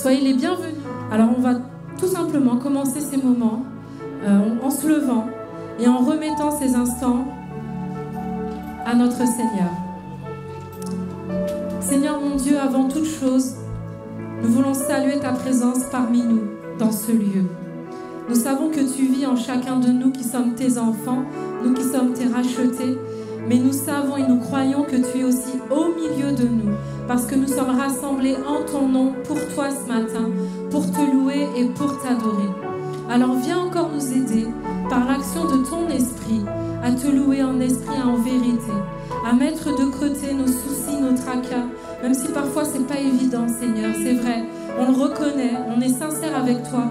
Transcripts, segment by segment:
Soyez les bienvenus. Alors on va tout simplement commencer ces moments en se levant et en remettant ces instants à notre Seigneur. Seigneur mon Dieu, avant toute chose, nous voulons saluer ta présence parmi nous, dans ce lieu. Nous savons que tu vis en chacun de nous qui sommes tes enfants, nous qui sommes tes rachetés, mais nous savons et nous croyons que tu es aussi au milieu de nous, parce que nous sommes rassemblés en ton nom pour toi ce matin, pour te louer et pour t'adorer. Alors viens encore nous aider, par l'action de ton esprit, à te louer en esprit et en vérité, à mettre de côté nos soucis, nos tracas, même si parfois c'est pas évident, Seigneur, c'est vrai, on le reconnaît, on est sincère avec toi,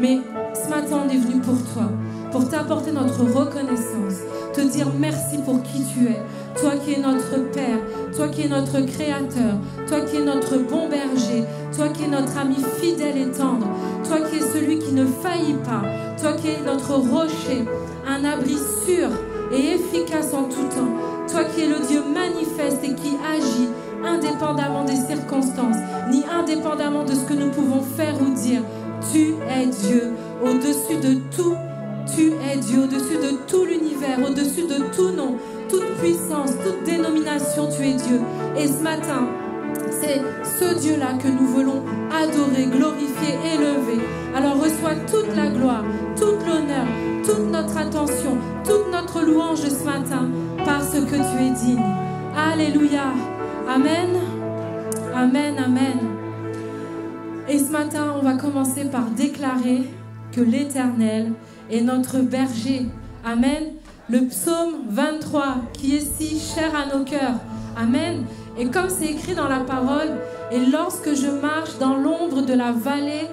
mais ce matin on est venu pour toi, pour t'apporter notre reconnaissance, te dire merci pour qui tu es, toi qui es notre Père, toi qui es notre Créateur, toi qui es notre bon berger, toi qui es notre ami fidèle et tendre, toi qui es celui qui ne faillit pas, toi qui es notre rocher, un abri sûr et efficace en tout temps, toi qui es le Dieu manifeste et qui agit indépendamment des circonstances, ni indépendamment de ce que nous pouvons faire ou dire. Tu es Dieu, au-dessus de tout, tu es Dieu, au-dessus de tout l'univers, au-dessus de tout nom, toute puissance, toute dénomination, tu es Dieu. Et ce matin, c'est ce Dieu-là que nous voulons adorer, glorifier, élever. Alors reçois toute la gloire, toute l'honneur, toute notre attention, toute notre louange ce matin, parce que tu es digne. Alléluia. Amen. Amen, amen. Et ce matin, on va commencer par déclarer que l'Éternel est notre berger. Amen. Le psaume 23 qui est si cher à nos cœurs. Amen. Et comme c'est écrit dans la parole, et lorsque je marche dans l'ombre de la vallée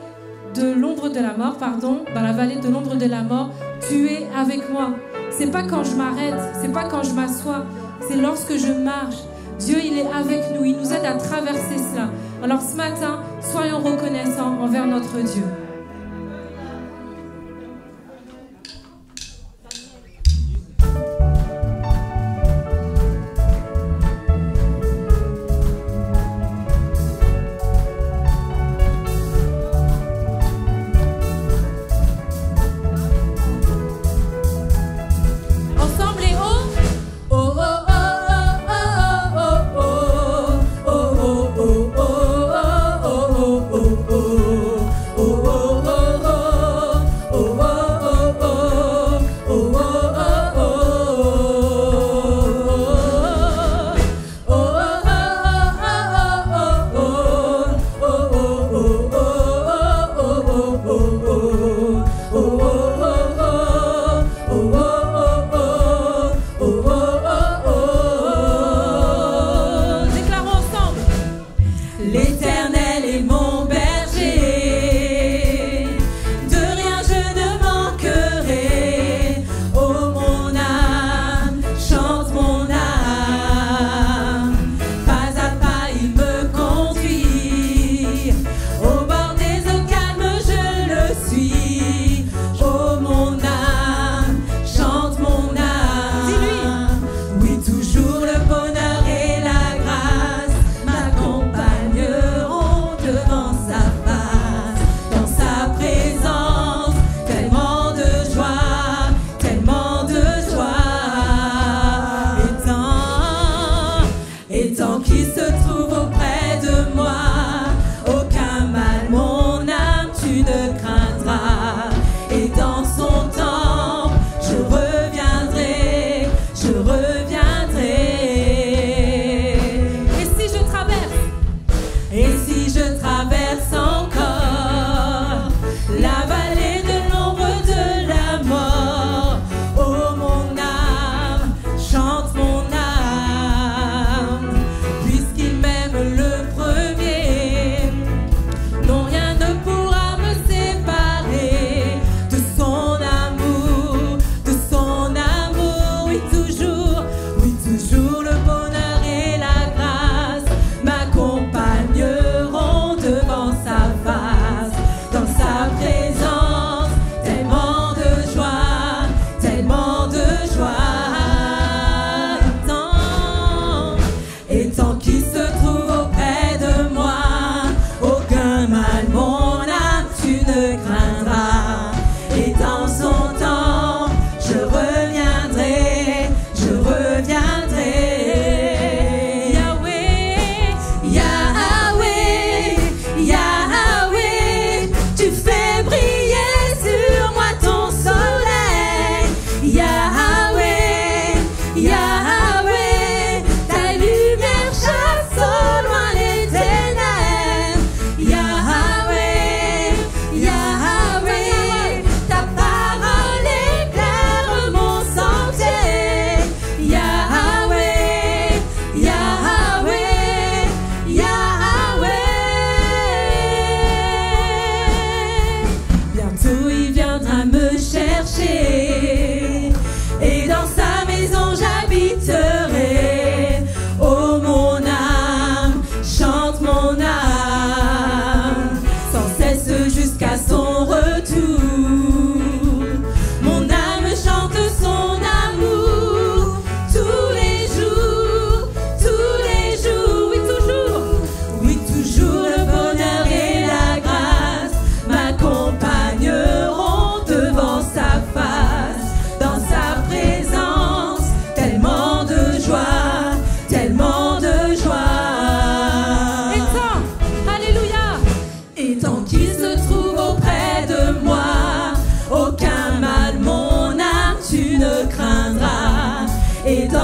de l'ombre de la mort, dans la vallée de l'ombre de la mort, tu es avec moi. C'est pas quand je m'arrête, c'est pas quand je m'assois, c'est lorsque je marche. Dieu, il est avec nous, il nous aide à traverser cela. Alors ce matin, soyons reconnaissants envers notre Dieu. Oh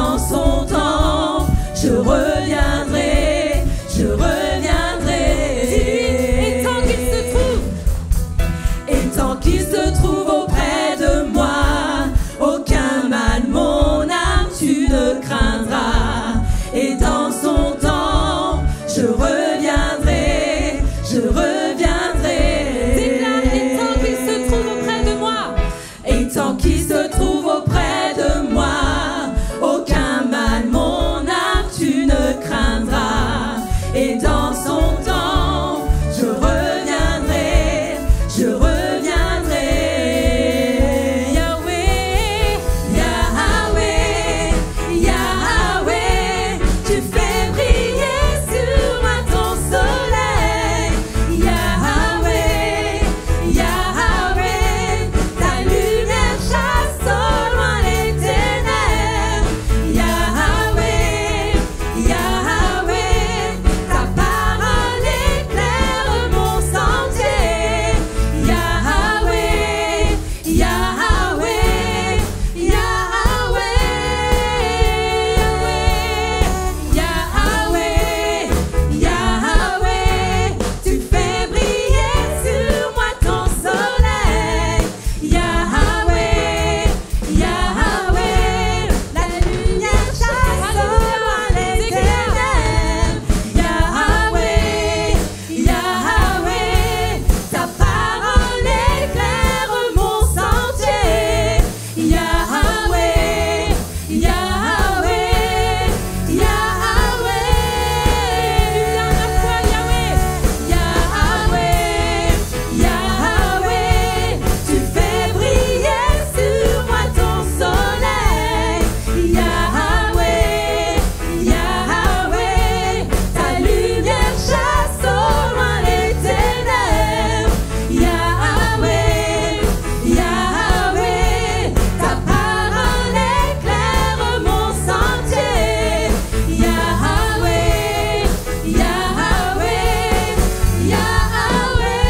dans son temps, je reviendrai, je reviendrai. Et tant qu'il se trouve, et tant qu'il se trouve auprès de moi, aucun mal, mon âme, tu ne craindras. Et dans son temps, je reviendrai, je reviendrai. déclare, et tant qu'il se trouve auprès de moi, Et tant qu'il se trouve auprès de moi, aucun mal, mon âme, tu ne craindras. Et dans son temps, je reviendrai, je reviendrai. Yahweh, Yahweh, Yahweh, tu fais briller sur moi ton soleil. Yahweh, Yahweh, ta lumière chasse au loin les ténèbres. Yahweh, Yahweh, ta parole éclaire mon sentier. Yahweh, Yahweh, Yahweh, Yahweh, Yahweh, tu fais briller sur moi ton soleil. Yahweh, Yahweh, la lumière chasse au loin les ténèbres. Yahweh, Yahweh, ta parole éclaire mon sentier. Yahweh, Yahweh, Yahweh. Une dernière fois, Yahweh. Yahweh, Yahweh, tu fais briller sur moi ton soleil. Yahweh, Yahweh, ta lumière chasse au loin les ténèbres. Yahweh, Yahweh, ta parole éclaire mon sentier. Yahweh, Yahweh, Yahweh.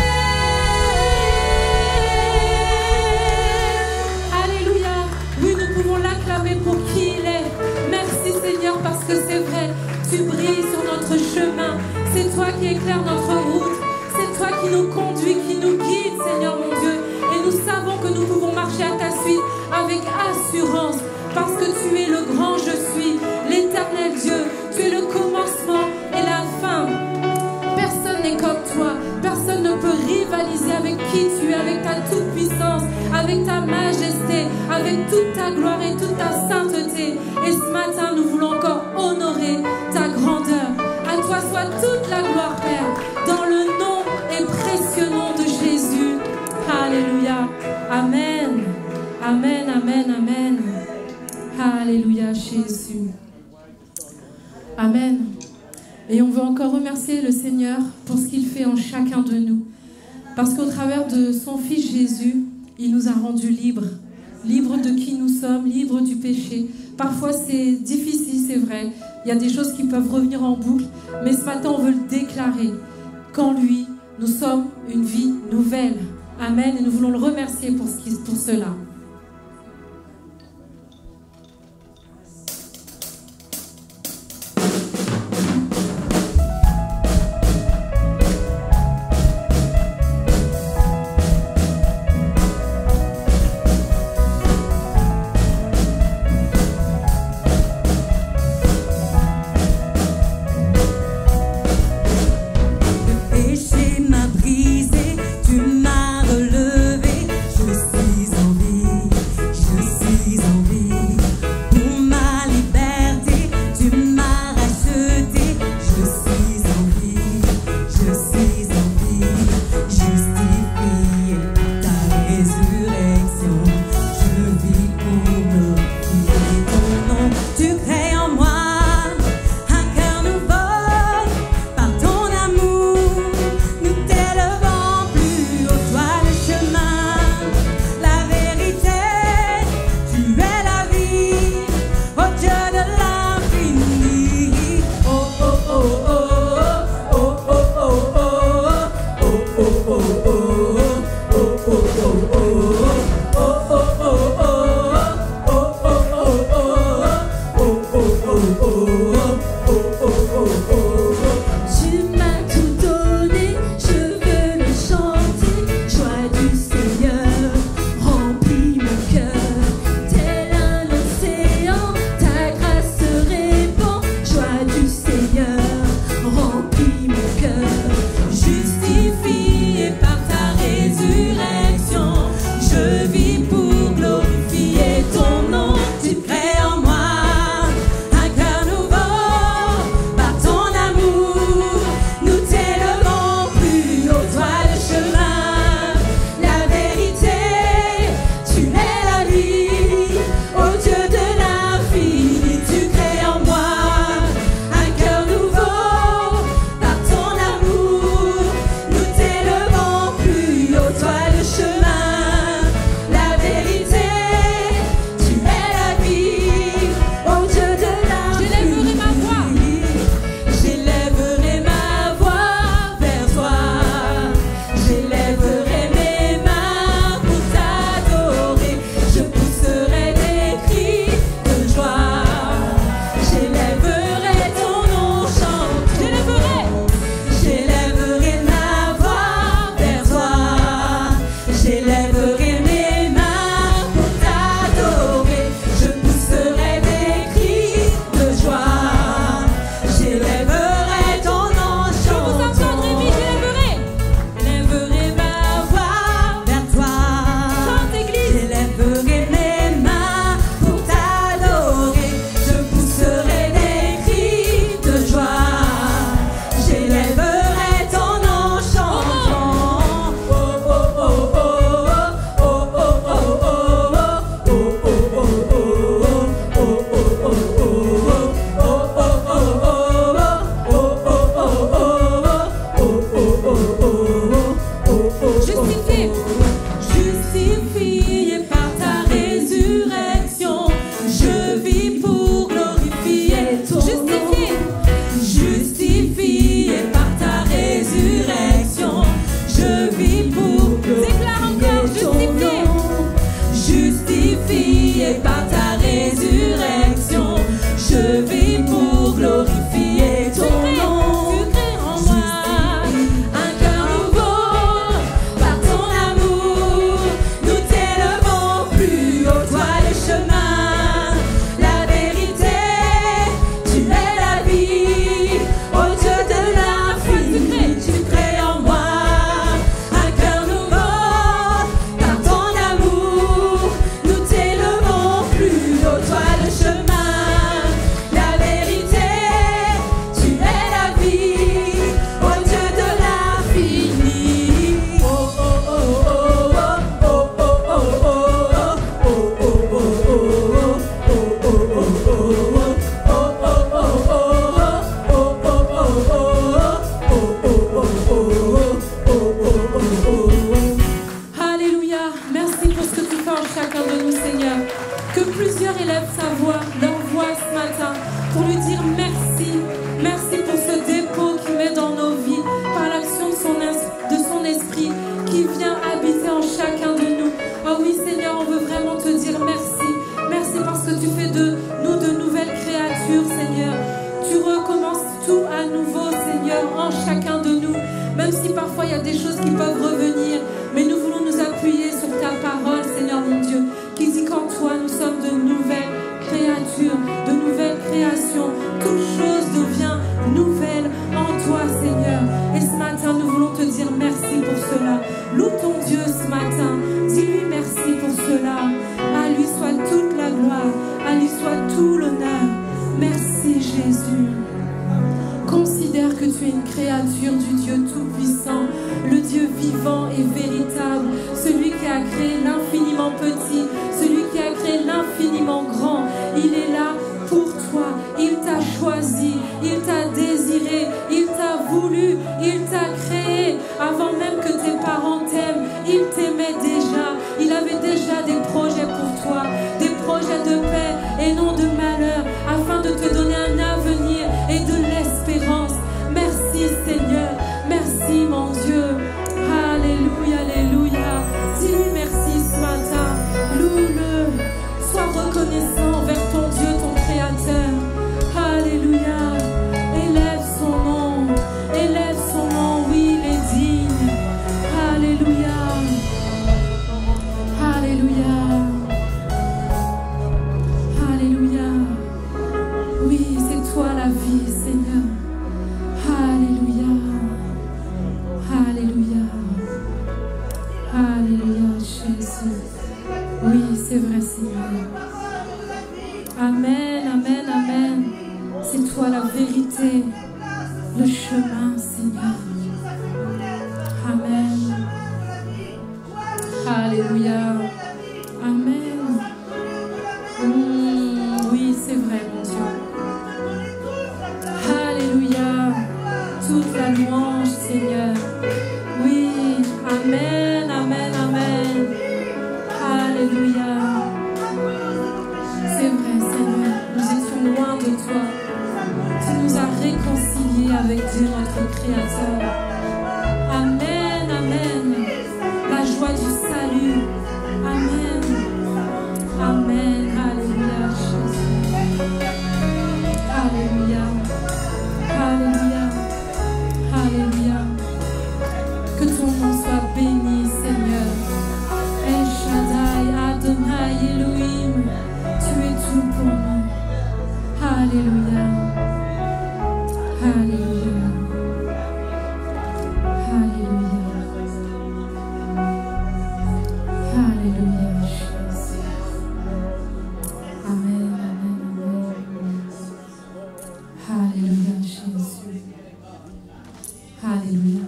alléluia. Oui, nous pouvons l'acclamer pour qui il est. Merci Seigneur parce que c'est vrai, tu brilles sur notre chemin. C'est toi qui éclaires notre route. C'est toi qui nous conduis, qui nous guide, Seigneur mon Dieu. Et nous savons que nous pouvons marcher à ta suite avec assurance parce que tu es le grand je suis, l'éternel Dieu. Tu es le commencement et la fin. Personne n'est comme toi. Personne ne peut rivaliser avec qui tu es, avec ta toute-puissance, avec ta majesté, avec toute ta gloire et toute ta sainteté. Et ce matin, nous voulons encore honorer ta grandeur. À toi soit toute la gloire, Père, dans le nom et précieux nom de Jésus. Alléluia. Amen. Amen, amen, amen. Alléluia, Jésus. Amen. Et on veut encore remercier le Seigneur pour ce qu'il fait en chacun de nous. Parce qu'au travers de son Fils Jésus, il nous a rendus libres. Libres de qui nous sommes, libres du péché. Parfois c'est difficile, c'est vrai. Il y a des choses qui peuvent revenir en boucle. Mais ce matin, on veut le déclarer. Qu'en lui, nous sommes une vie nouvelle. Amen. Et nous voulons le remercier pour cela. Le péché m'a brisé, tu m'as relevé, je suis en vie. je vis pour glorifier ton nom. Tu crées en moi Un cœur nouveau, par ton amour, nous t'élevons plus haut, toi le chemin, la vérité, tu es la vie, ô Dieu de l'infini, tu crées en moi un cœur nouveau, par ton amour, nous t'élevons plus haut, toi le chemin, la vérité, tu es la vie, ô Dieu de l'infini. Oh oh oh oh oh oh oh oh oh Alléluia. Merci pour ce que tu fais en chacun de nous, Seigneur. Que plusieurs élèvent leur voix ce matin pour lui dire merci. Merci pour ce dépôt qu'il met dans nos vies par l'action de son esprit qui vient habiter en chacun de nous. Oh oui, Seigneur, on veut vraiment te dire merci. Merci parce que tu fais de nous de nouvelles créatures, Seigneur. Tu recommences tout à nouveau, Seigneur, en chacun de nous. Même si parfois il y a des choses qui peuvent revenir, mais nous voulons nous appuyer sur ta parole, Seigneur mon Dieu, qui dit qu'en toi nous sommes de nouvelles créatures, de nouvelles créations. Toute chose devient nouvelle en toi, Seigneur. Et ce matin, nous voulons te dire merci pour cela. Loue ton Dieu ce matin. Dis-lui merci pour cela. À lui soit toute la gloire, à lui soit tout l'honneur. Merci Jésus. Considère que tu es une créature du Dieu Tout-Puissant, le Dieu vivant et véritable, celui qui a créé l'infiniment petit, celui qui a créé l'infiniment grand. Il est là pour toi, il t'a choisi, il t'a désiré, il t'a voulu, il t'a créé. Avant même que tes parents t'aiment, il t'aimait déjà. Il avait déjà des projets pour toi, des projets de paix et non de malheur, afin de te donner un avenir et de l'espérance. Merci Seigneur, merci mon Dieu. Alléluia, alléluia. Dis-lui merci ce matin. Loue-le. Sois reconnaissant envers ton Dieu, ton Créateur. Alléluia. Élève son nom. Élève son nom. Oui, il est digne. Alléluia. Alléluia. Alléluia. Oui, c'est toi la vie, Seigneur. Alléluia. Alléluia. Alléluia, Jésus. Oui, c'est vrai, Seigneur. Amen, amen, amen. C'est toi la vérité, le chemin, Seigneur. Amen. Alléluia. Amen. Oui, c'est vrai, mon Dieu. Alléluia. Toute la louange, Seigneur. Oui, amen, amen, amen. Alléluia. C'est vrai, Seigneur, nous étions loin de toi. Tu nous as réconciliés avec Dieu, notre Créateur. Amen, amen. La joie du salut. Amen. Amen. Alléluia, Jésus. Alléluia. Alléluia. Alléluia. Que ton nom soit béni, Seigneur. El Shaddai, Adonai, Elohim, tu es tout pour nous. Alléluia. Alléluia. Alléluia. Alléluia, Jésus. Amen, amen, amen. Alléluia, Jésus. Alléluia.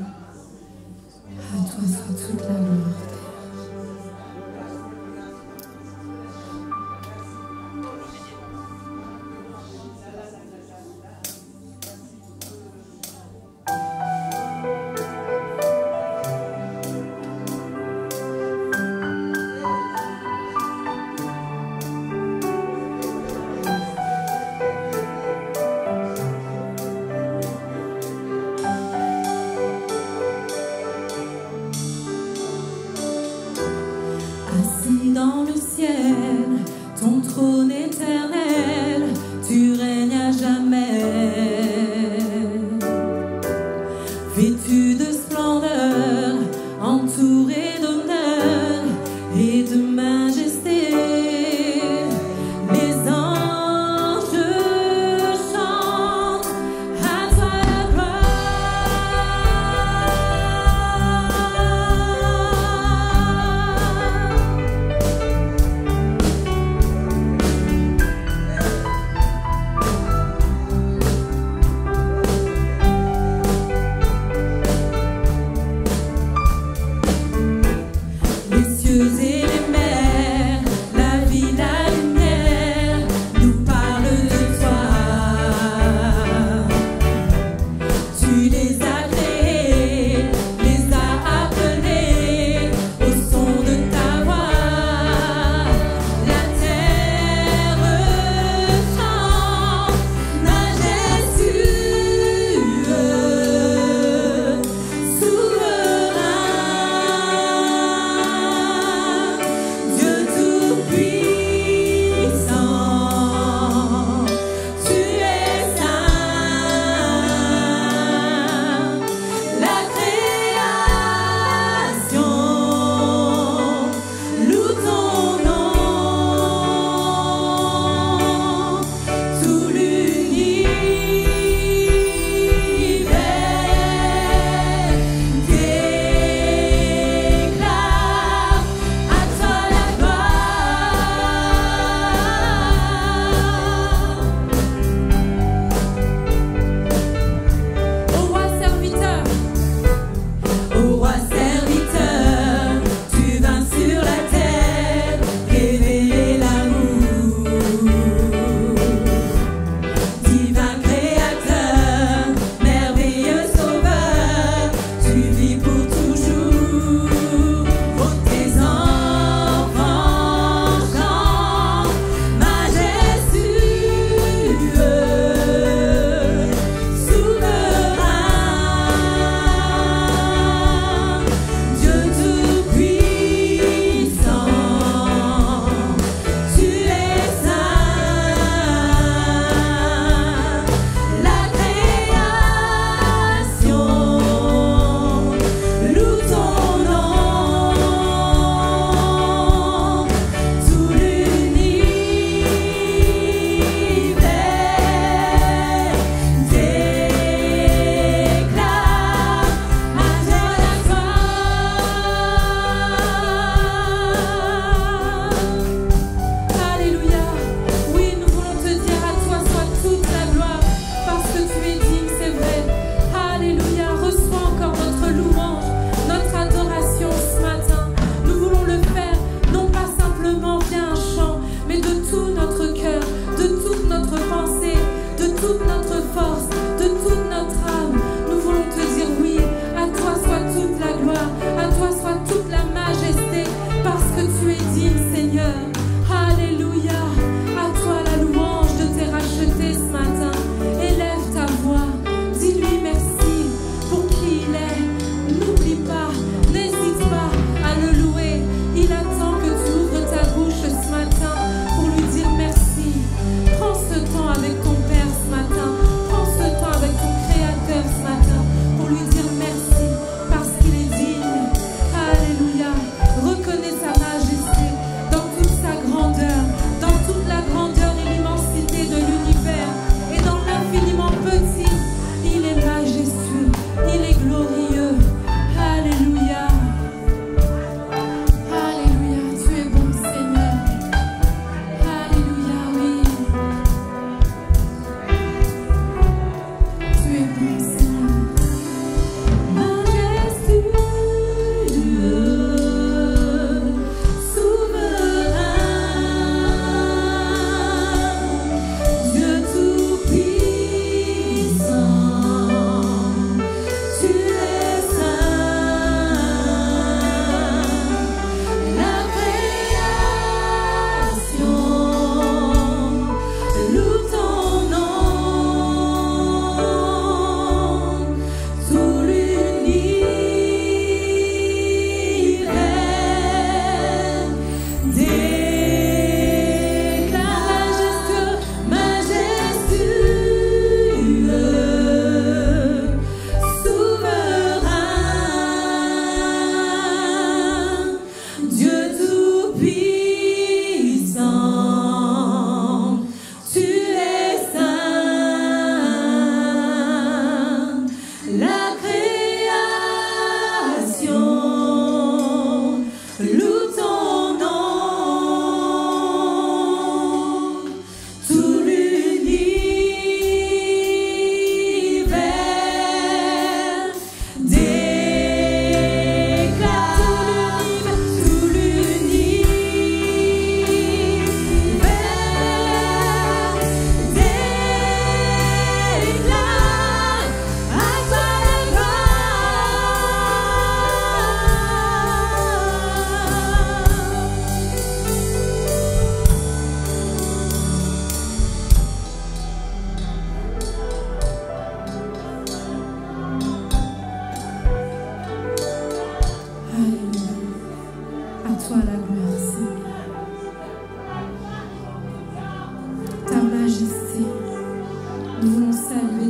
À toi soit toute la gloire.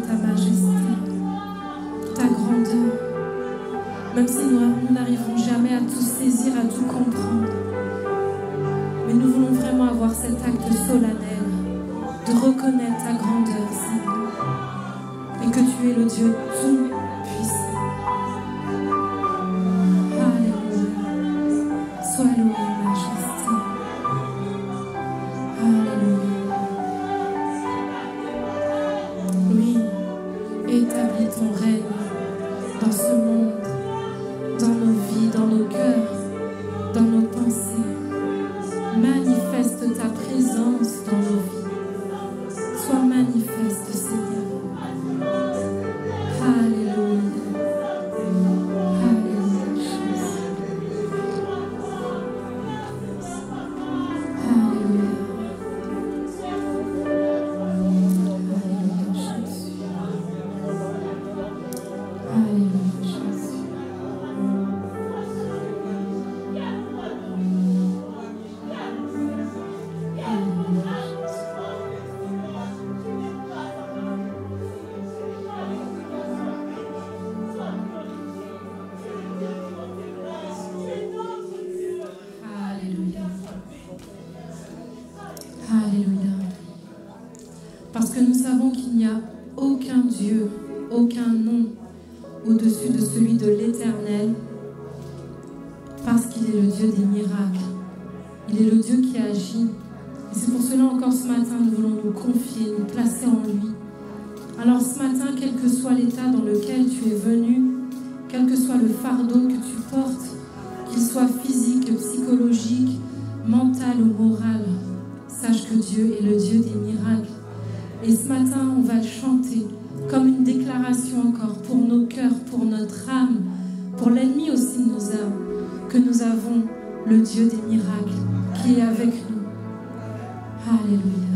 ta majesté, ta grandeur. Même si nous n'arriverons jamais à tout saisir, à tout comprendre. Mais nous voulons vraiment avoir cet acte solennel de reconnaître ta grandeur, Seigneur, et que tu es le Dieu tout-puissant. Alléluia. Sois loué, majesté. Alléluia. Oui, établis ton règne dans ce monde, dans nos vies, dans nos cœurs, dans nos pensées. Manifeste ta présence dans nos vies. Sois manifeste, Seigneur. Alléluia. Alléluia, Jésus. Alléluia. Alléluia, Jésus. Alléluia, Jésus. Alléluia. Parce que nous savons qu'il n'y a aucun Dieu, aucun nom au-dessus de celui de l'Éternel, parce qu'il est le Dieu des miracles. Il est le Dieu qui agit. Et c'est pour cela encore ce matin, nous voulons nous confier, nous placer en lui. Alors ce matin, quel que soit l'état dans lequel tu es venu, quel que soit le fardeau que tu portes, qu'il soit physique, psychologique, mental ou moral, sache que Dieu est le Dieu des miracles. Et ce matin, on va le chanter comme une déclaration encore pour nos cœurs, pour notre âme, pour l'ennemi aussi de nos âmes, que nous avons le Dieu des miracles qui est avec nous. Alléluia.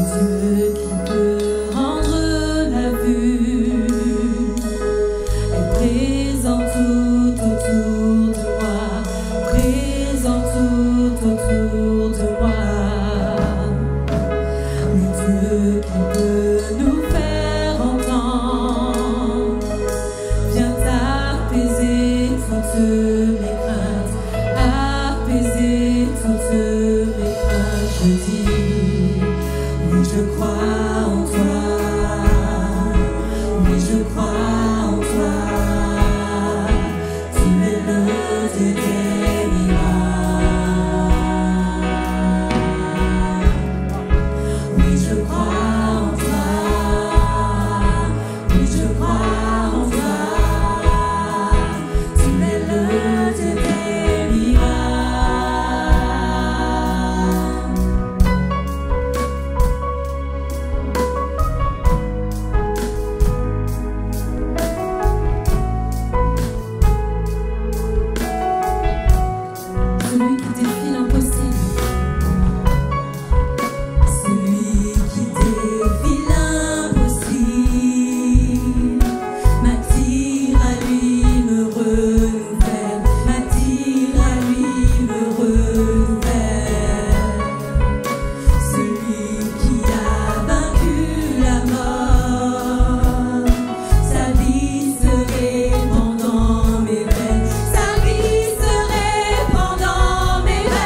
Dieu qui peut rendre la vue est présent tout autour de moi, présent tout autour de moi. Le Dieu qui peut nous faire entendre vient apaiser toutes mes craintes, apaiser toutes mes craintes. Je dis oui, je crois en toi. Oui, je crois en toi. Tu es le Dieu des miracles. Oui, je crois en toi. Oui, je crois en toi. Tu es le Dieu des miracles. Celui qui défie l'impossible. Celui qui défie l'impossible m'attire à lui, me renouvelle, m'attire à lui, me renouvelle. Celui qui a vaincu la mort, sa vie se répand dans mes veines, sa vie se répand dans mes veines.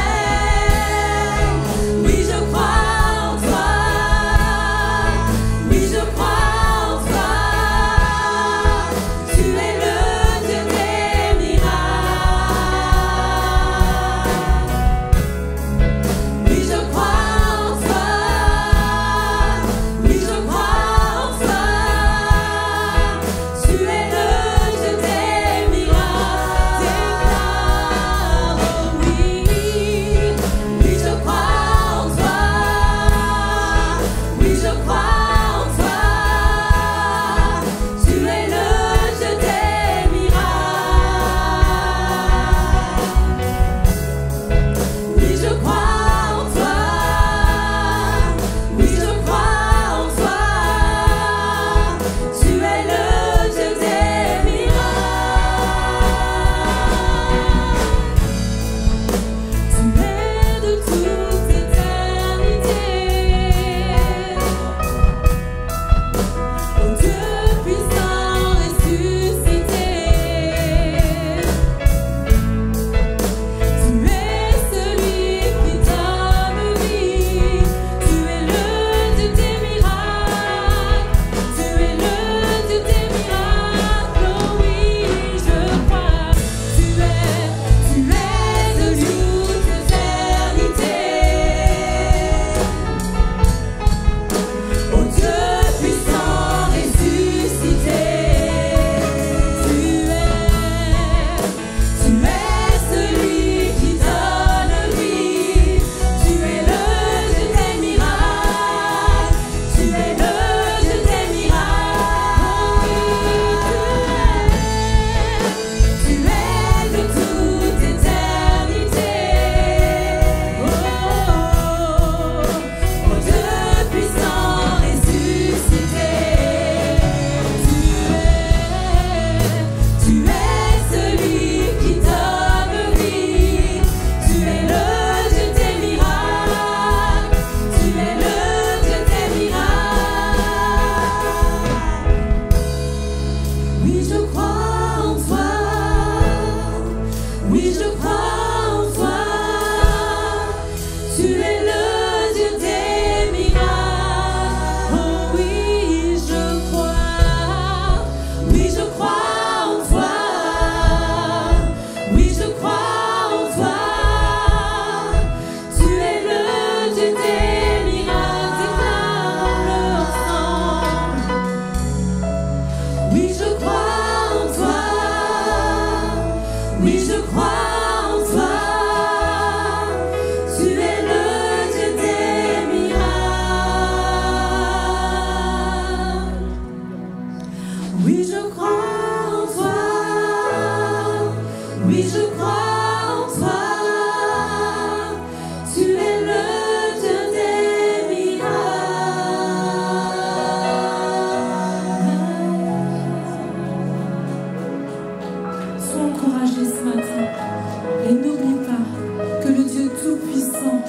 que le Dieu Tout-Puissant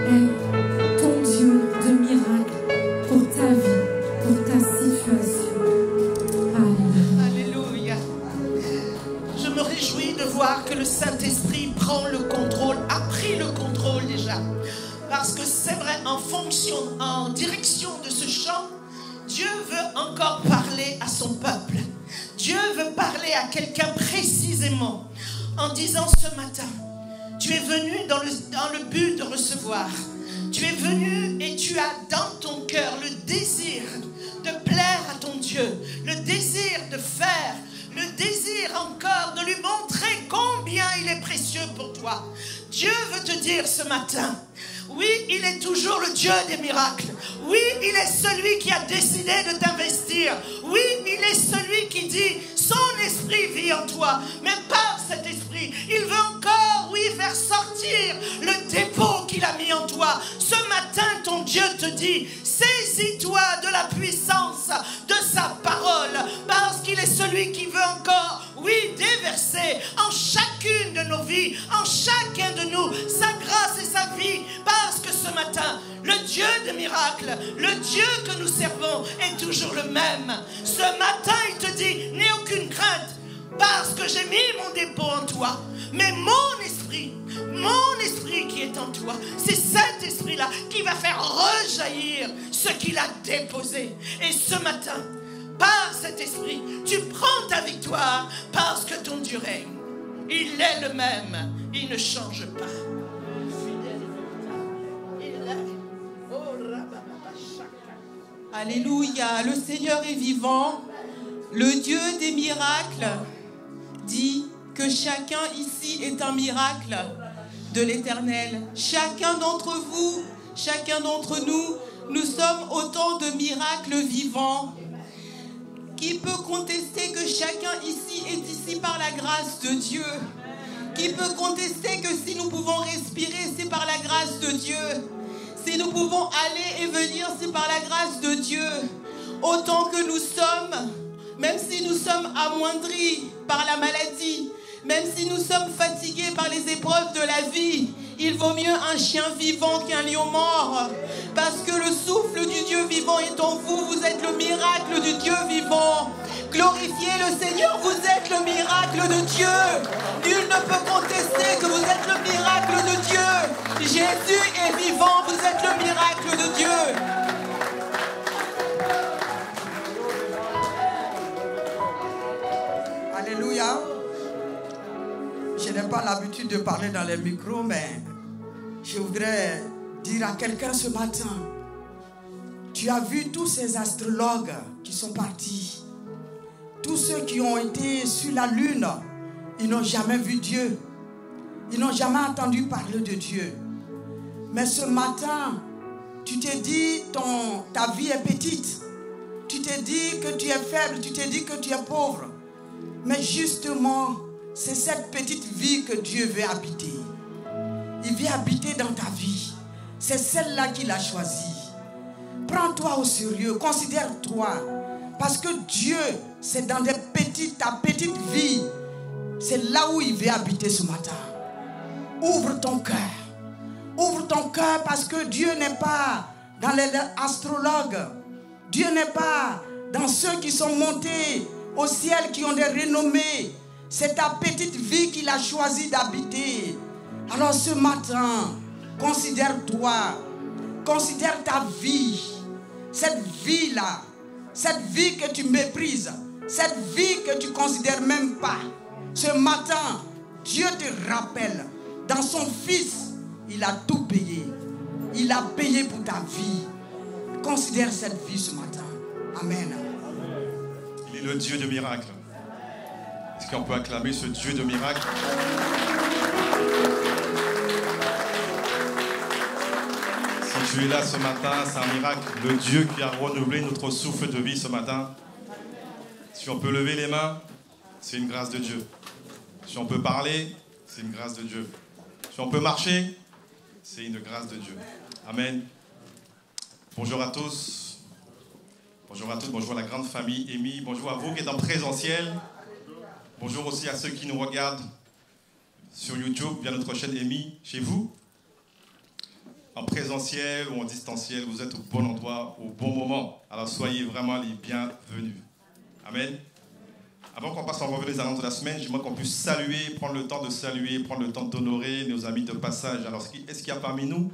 est ton Dieu de miracle pour ta vie, pour ta situation. Alléluia. Je me réjouis de voir que le Saint-Esprit prend le contrôle, a pris le contrôle déjà. Parce que c'est vrai, en direction de ce chant, Dieu veut encore parler à son peuple. Dieu veut parler à quelqu'un précisément en disant ce matin, tu es venu dans le but de recevoir. Tu es venu et tu as dans ton cœur le désir de plaire à ton Dieu, le désir de faire, le désir encore de lui montrer combien il est précieux pour toi. Dieu veut te dire ce matin, oui, il est toujours le Dieu des miracles. Oui, il est celui qui a décidé de t'investir. Oui, il est celui qui dit, son esprit vit en toi. Mais par cet esprit, il veut encore, oui, faire sortir le dépôt qu'il a mis en toi. Ce matin, ton Dieu te dit, saisis-toi de la puissance de sa parole. Parce qu'il est celui qui veut encore, oui, déverser en chacune de nos vies, en chacun de nous, sa grâce et sa vie. Parce que ce matin, le Dieu de miracles, le Dieu que nous servons est toujours le même. Ce matin, il te dit, n'aie aucune crainte, parce que j'ai mis mon dépôt en toi. Mais mon esprit qui est en toi, c'est cet esprit-là qui va faire rejaillir ce qu'il a déposé. Et ce matin, par cet esprit, tu prends ta victoire parce que ton Dieu règne. Il est le même, il ne change pas. Alléluia, le Seigneur est vivant. Le Dieu des miracles dit que chacun ici est un miracle de l'Éternel. Chacun d'entre vous, chacun d'entre nous, nous sommes autant de miracles vivants. Qui peut contester que chacun ici est ici par la grâce de Dieu? Qui peut contester que si nous pouvons respirer, c'est par la grâce de Dieu? Si nous pouvons aller et venir, c'est par la grâce de Dieu. Autant que nous sommes, même si nous sommes amoindris par la maladie, même si nous sommes fatigués par les épreuves de la vie, il vaut mieux un chien vivant qu'un lion mort. Parce que le souffle du Dieu vivant est en vous. Vous êtes le miracle du Dieu vivant. Glorifiez le Seigneur, vous êtes le miracle de Dieu. Nul ne peut contester que vous êtes le miracle de Dieu. Jésus est vivant, vous êtes le miracle de Dieu. Alléluia. Je n'ai pas l'habitude de parler dans les micros, mais je voudrais dire à quelqu'un ce matin, tu as vu tous ces astrologues qui sont partis, tous ceux qui ont été sur la lune, ils n'ont jamais vu Dieu, ils n'ont jamais entendu parler de Dieu. Mais ce matin, tu t'es dit, ta vie est petite, tu t'es dit que tu es faible, tu t'es dit que tu es pauvre. Mais justement, c'est cette petite vie que Dieu veut habiter. Il veut habiter dans ta vie. C'est celle-là qu'il a choisie. Prends-toi au sérieux, considère-toi. Parce que Dieu, c'est dans ta petite vie. C'est là où il veut habiter ce matin. Ouvre ton cœur. Ouvre ton cœur parce que Dieu n'est pas dans les astrologues. Dieu n'est pas dans ceux qui sont montés au ciel, qui ont des renommées. C'est ta petite vie qu'il a choisi d'habiter. Alors ce matin, considère-toi, considère ta vie, cette vie-là, cette vie que tu méprises, cette vie que tu ne considères même pas. Ce matin, Dieu te rappelle, dans son Fils, il a tout payé. Il a payé pour ta vie. Considère cette vie ce matin. Amen. Il est le Dieu de miracles. Est-ce qu'on peut acclamer ce Dieu de miracles? Si tu es là ce matin, c'est un miracle. Le Dieu qui a renouvelé notre souffle de vie ce matin. Si on peut lever les mains, c'est une grâce de Dieu. Si on peut parler, c'est une grâce de Dieu. Si on peut marcher, c'est une grâce de Dieu. Amen. Bonjour à tous. Bonjour à tous, bonjour à la grande famille Amy. Bonjour à vous qui êtes en présentiel. Bonjour aussi à ceux qui nous regardent sur YouTube, via notre chaîne EMI, chez vous, en présentiel ou en distanciel, vous êtes au bon endroit, au bon moment. Alors soyez vraiment les bienvenus. Amen. Avant qu'on passe en revue les annonces de la semaine, j'aimerais qu'on puisse saluer, prendre le temps de saluer, prendre le temps d'honorer nos amis de passage. Alors, est-ce qu'il y a parmi nous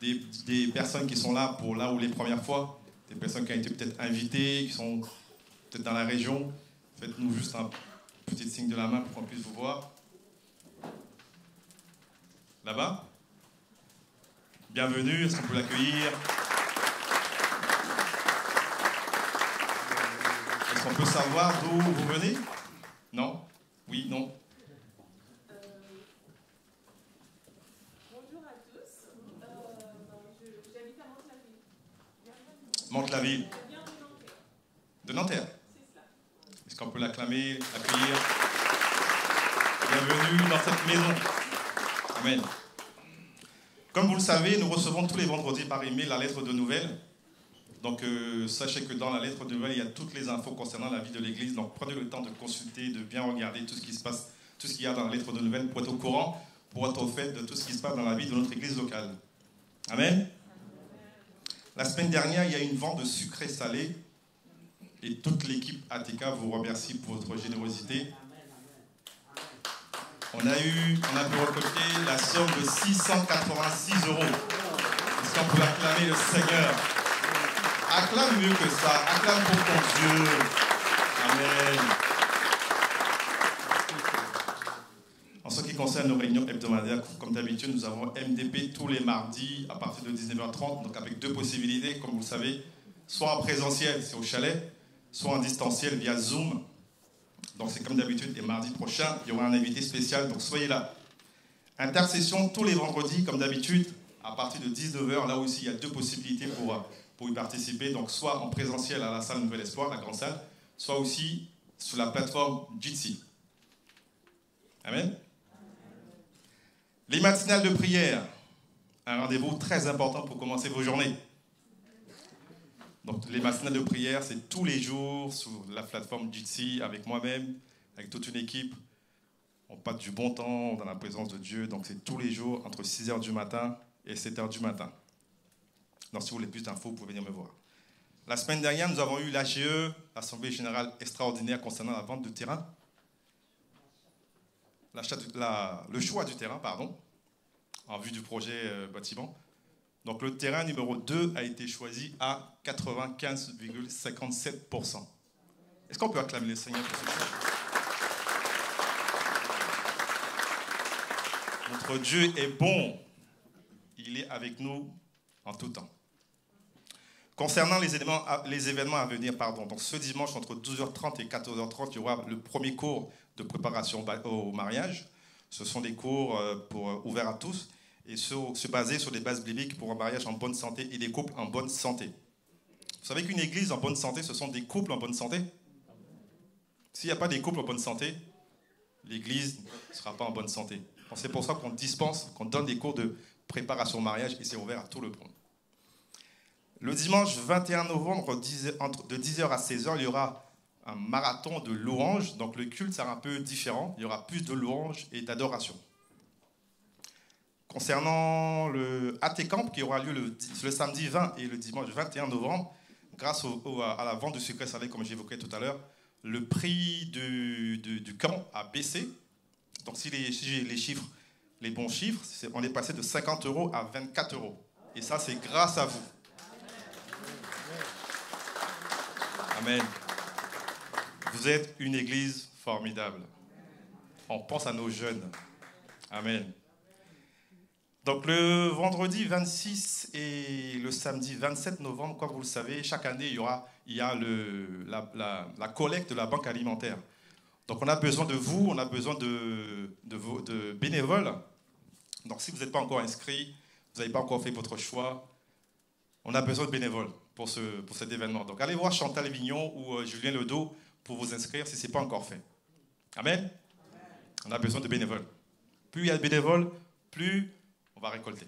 des personnes qui sont là pour là ou les premières fois, des personnes qui ont été peut-être invitées, qui sont peut-être dans la région? Faites-nous juste un petit signe de la main pour qu'on puisse vous voir. Là-bas? Bienvenue, est-ce qu'on peut l'accueillir? Est-ce qu'on peut savoir d'où vous venez? Non? Oui, non? Bonjour à tous. J'habite à Mantes-la-Ville. Mantes-la-Ville. De Nanterre. C'est cela. Est-ce qu'on peut l'acclamer, l'accueillir? Bienvenue dans cette maison. Amen. Comme vous le savez, nous recevons tous les vendredis par email la lettre de nouvelles. Donc, sachez que dans la lettre de nouvelles, il y a toutes les infos concernant la vie de l'Église. Donc, prenez le temps de consulter, de bien regarder tout ce qui se passe, tout ce qu'il y a dans la lettre de nouvelles pour être au courant, pour être au fait de tout ce qui se passe dans la vie de notre Église locale. Amen. La semaine dernière, il y a eu une vente de sucré salé. Et toute l'équipe ATK vous remercie pour votre générosité. On a pu récolter la somme de 686 €. Est-ce qu'on peut acclamer le Seigneur? Acclame mieux que ça. Acclame pour ton Dieu. Amen. En ce qui concerne nos réunions hebdomadaires, comme d'habitude, nous avons MDP tous les mardis à partir de 19h30, donc avec deux possibilités, comme vous le savez, soit en présentiel, c'est au chalet, soit en distanciel via Zoom. Donc c'est comme d'habitude, et mardi prochain, il y aura un invité spécial, donc soyez là. Intercession tous les vendredis, comme d'habitude, à partir de 19h, là aussi il y a deux possibilités pour y participer, donc soit en présentiel à la salle Nouvel Espoir, la grande salle, soit aussi sur la plateforme Jitsi. Amen. Les matinales de prière, un rendez-vous très important pour commencer vos journées. Donc les matinales de prière, c'est tous les jours sur la plateforme Jitsi, avec moi-même, avec toute une équipe. On passe du bon temps dans la présence de Dieu, donc c'est tous les jours entre 6h du matin et 7h du matin. Donc si vous voulez plus d'infos, vous pouvez venir me voir. La semaine dernière, nous avons eu l'AGE, l'Assemblée Générale Extraordinaire concernant la vente de terrain. Le choix du terrain, pardon, en vue du projet bâtiment. Donc le terrain numéro 2 a été choisi à 95,57%. Est-ce qu'on peut acclamer le Seigneur pour ce choix? Notre Dieu est bon. Il est avec nous en tout temps. Concernant les événements à venir, donc ce dimanche entre 12h30 et 14h30, il y aura le premier cours de préparation au mariage. Ce sont des cours ouverts à tous et se baser sur des bases bibliques pour un mariage en bonne santé et des couples en bonne santé. Vous savez qu'une église en bonne santé, ce sont des couples en bonne santé? S'il n'y a pas des couples en bonne santé, l'église ne sera pas en bonne santé. C'est pour ça qu'on dispense, qu'on donne des cours de préparation au mariage et c'est ouvert à tout le monde. Le dimanche 21 novembre, de 10h à 16h, il y aura un marathon de louanges. Donc le culte sera un peu différent. Il y aura plus de louanges et d'adoration. Concernant le AT Camp qui aura lieu le samedi 20 et le dimanche 21 novembre, grâce à la vente de sucré salé, comme j'évoquais tout à l'heure, le prix du camp a baissé. Donc si j'ai les bons chiffres, on est passé de 50 € à 24 €. Et ça, c'est grâce à vous. Amen. Vous êtes une église formidable. On pense à nos jeunes. Amen. Donc le vendredi 26 et le samedi 27 novembre, comme vous le savez, chaque année, il y a la collecte de la banque alimentaire. Donc on a besoin de vous, on a besoin de bénévoles. Donc si vous n'êtes pas encore inscrit, vous n'avez pas encore fait votre choix, on a besoin de bénévoles pour cet événement. Donc allez voir Chantal Vignon ou Julien Ledo pour vous inscrire si ce n'est pas encore fait. Amen. On a besoin de bénévoles. Plus il y a de bénévoles, plus on va récolter.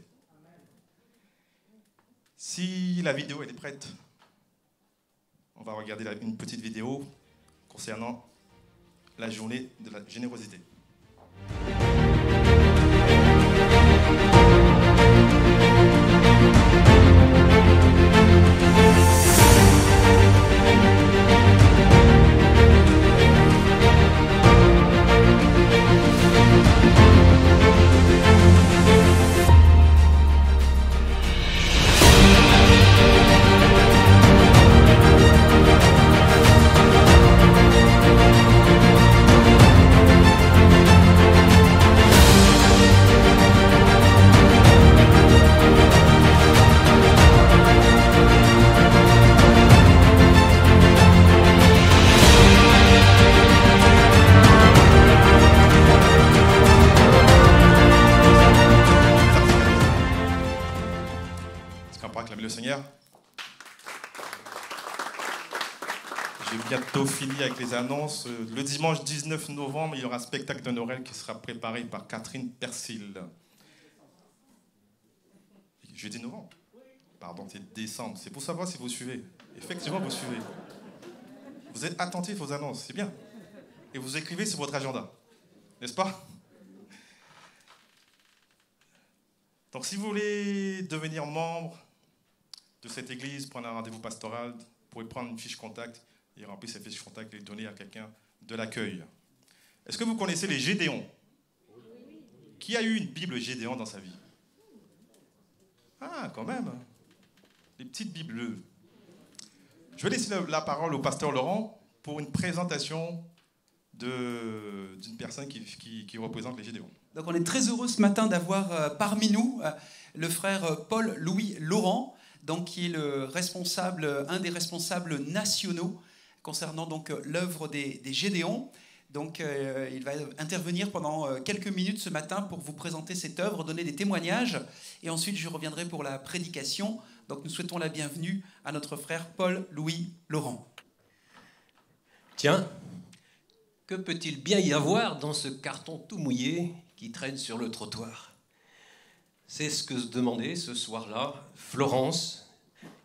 Si la vidéo elle est prête, on va regarder une petite vidéo concernant la journée de la générosité. le Seigneur. J'ai bientôt fini avec les annonces. Le dimanche 19 novembre, il y aura un spectacle de Noël qui sera préparé par Catherine Persil. Jeudi novembre. Pardon, c'est décembre. C'est pour savoir si vous suivez. Effectivement, vous suivez. Vous êtes attentifs aux annonces, c'est bien. Et vous écrivez sur votre agenda, n'est-ce pas? Donc, si vous voulez devenir membre de cette église, prendre un rendez-vous pastoral, vous pouvez prendre une fiche contact et remplir cette fiche contact et donner à quelqu'un de l'accueil. Est-ce que vous connaissez les Gédéons? Qui a eu une Bible Gédéon dans sa vie? Ah, quand même. Les petites Bibles bleues. Je vais laisser la parole au pasteur Laurent pour une présentation d'une personne qui représente les Gédéons. Donc on est très heureux ce matin d'avoir parmi nous le frère Paul-Louis Laurent, donc, qui est un des responsables nationaux concernant donc l'œuvre des Gédéons. Donc il va intervenir pendant quelques minutes ce matin pour vous présenter cette œuvre, donner des témoignages, et ensuite je reviendrai pour la prédication. Donc nous souhaitons la bienvenue à notre frère Paul-Louis Laurent. Tiens, que peut-il bien y avoir dans ce carton tout mouillé qui traîne sur le trottoir? C'est ce que se demandait ce soir-là Florence,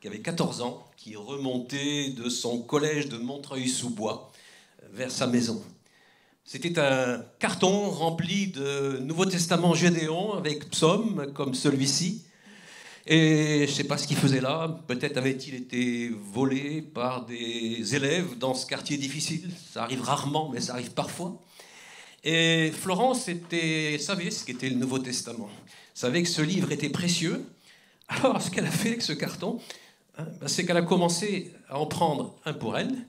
qui avait 14 ans, qui remontait de son collège de Montreuil-sous-Bois vers sa maison. C'était un carton rempli de Nouveau Testament Gédéon avec psaumes comme celui-ci. Et je ne sais pas ce qu'il faisait là. Peut-être avait-il été volé par des élèves dans ce quartier difficile. Ça arrive rarement, mais ça arrive parfois. Et Florence savait ce qu'était le Nouveau Testament. Savait que ce livre était précieux. Alors, ce qu'elle a fait avec ce carton, c'est qu'elle a commencé à en prendre un pour elle,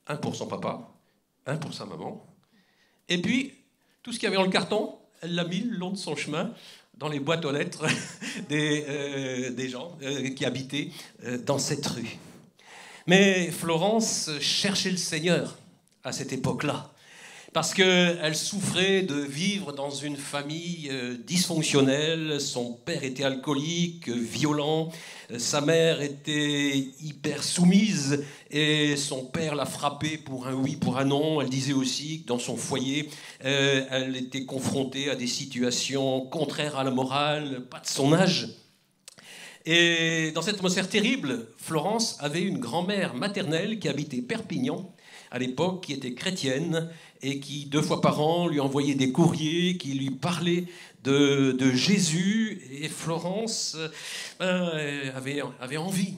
un pour son papa, un pour sa maman. Et puis, tout ce qu'il y avait dans le carton, elle l'a mis le long de son chemin dans les boîtes aux lettres des gens qui habitaient dans cette rue. Mais Florence cherchait le Seigneur à cette époque-là, parce qu'elle souffrait de vivre dans une famille dysfonctionnelle. Son père était alcoolique, violent, sa mère était hyper soumise et son père l'a frappée pour un oui, pour un non. Elle disait aussi que dans son foyer, elle était confrontée à des situations contraires à la morale, pas de son âge. Et dans cette atmosphère terrible, Florence avait une grand-mère maternelle qui habitait Perpignan à l'époque, qui était chrétienne et qui, 2 fois par an, lui envoyait des courriers qui lui parlaient de Jésus. Et Florence avait envie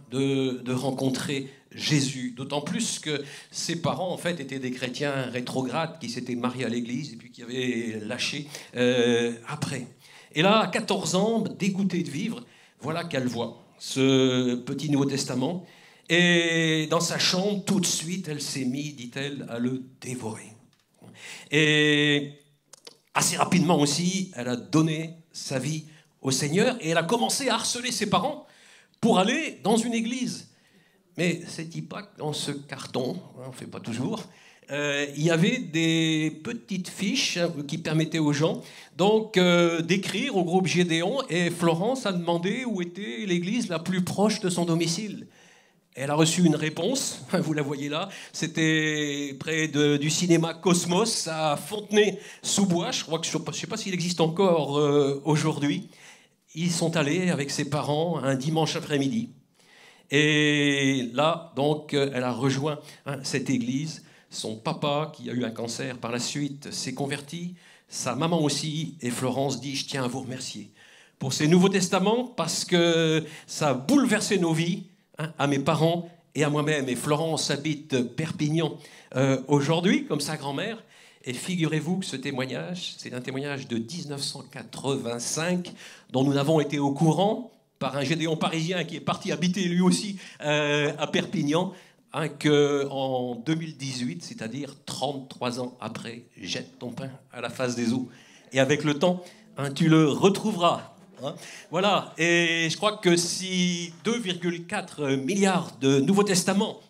de rencontrer Jésus. D'autant plus que ses parents, en fait, étaient des chrétiens rétrogrades qui s'étaient mariés à l'église et puis qui avaient lâché après. Et là, à 14 ans, dégoûtée de vivre, voilà qu'elle voit ce petit Nouveau Testament. Et dans sa chambre, tout de suite, elle s'est mise, dit-elle, à le dévorer. Et assez rapidement aussi, elle a donné sa vie au Seigneur et elle a commencé à harceler ses parents pour aller dans une église. Mais c'est pas que dans ce carton, on ne fait pas toujours, il y avait des petites fiches qui permettaient aux gens donc d'écrire au groupe Gédéon, et Florence a demandé où était l'église la plus proche de son domicile. Elle a reçu une réponse, vous la voyez là, c'était près du cinéma Cosmos à Fontenay-sous-Bois, je ne sais pas s'il existe encore aujourd'hui. Ils sont allés avec ses parents un dimanche après-midi. Et là, donc, elle a rejoint cette église. Son papa, qui a eu un cancer par la suite, s'est converti, sa maman aussi, et Florence dit « Je tiens à vous remercier pour ces Nouveaux Testaments parce que ça a bouleversé nos vies, à mes parents et à moi-même. » Et Florence habite Perpignan aujourd'hui, comme sa grand-mère. Et figurez-vous que ce témoignage, c'est un témoignage de 1985, dont nous avons été au courant par un Gédéon parisien qui est parti habiter lui aussi à Perpignan, qu'en 2018, c'est-à-dire 33 ans après, jette ton pain à la face des eaux. Et avec le temps, tu le retrouveras. Voilà, et je crois que si 2,4 milliards de Nouveaux Testaments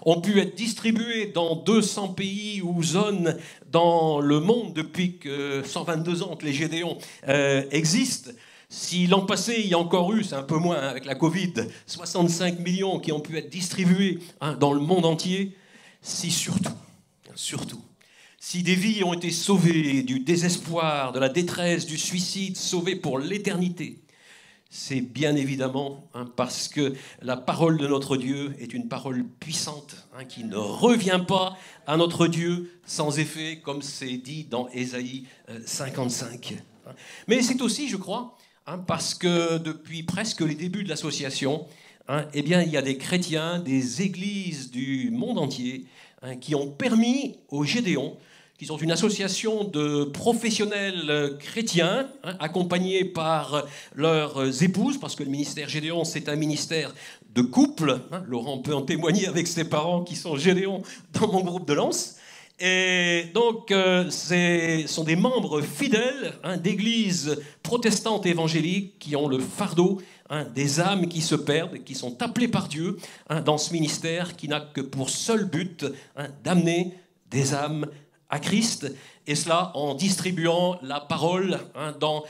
ont pu être distribués dans 200 pays ou zones dans le monde depuis que 122 ans que les Gédéons existent, Si l'an passé, il y a encore eu, c'est un peu moins avec la Covid, 65 millions qui ont pu être distribués dans le monde entier, si surtout, si des vies ont été sauvées du désespoir, de la détresse, du suicide, sauvées pour l'éternité, c'est bien évidemment parce que la parole de notre Dieu est une parole puissante qui ne revient pas à notre Dieu sans effet, comme c'est dit dans Ésaïe 55. Mais c'est aussi, je crois, parce que depuis presque les débuts de l'association, eh bien, il y a des chrétiens, des églises du monde entier qui ont permis aux Gédéons, qui sont une association de professionnels chrétiens, accompagnés par leurs épouses, parce que le ministère Gédéon, c'est un ministère de couple. Laurent peut en témoigner avec ses parents qui sont Gédéons dans mon groupe de Lens. Et donc, ce sont des membres fidèles d'églises protestantes évangéliques qui ont le fardeau des âmes qui se perdent, qui sont appelées par Dieu dans ce ministère qui n'a que pour seul but d'amener des âmes à Christ, et cela en distribuant la parole dans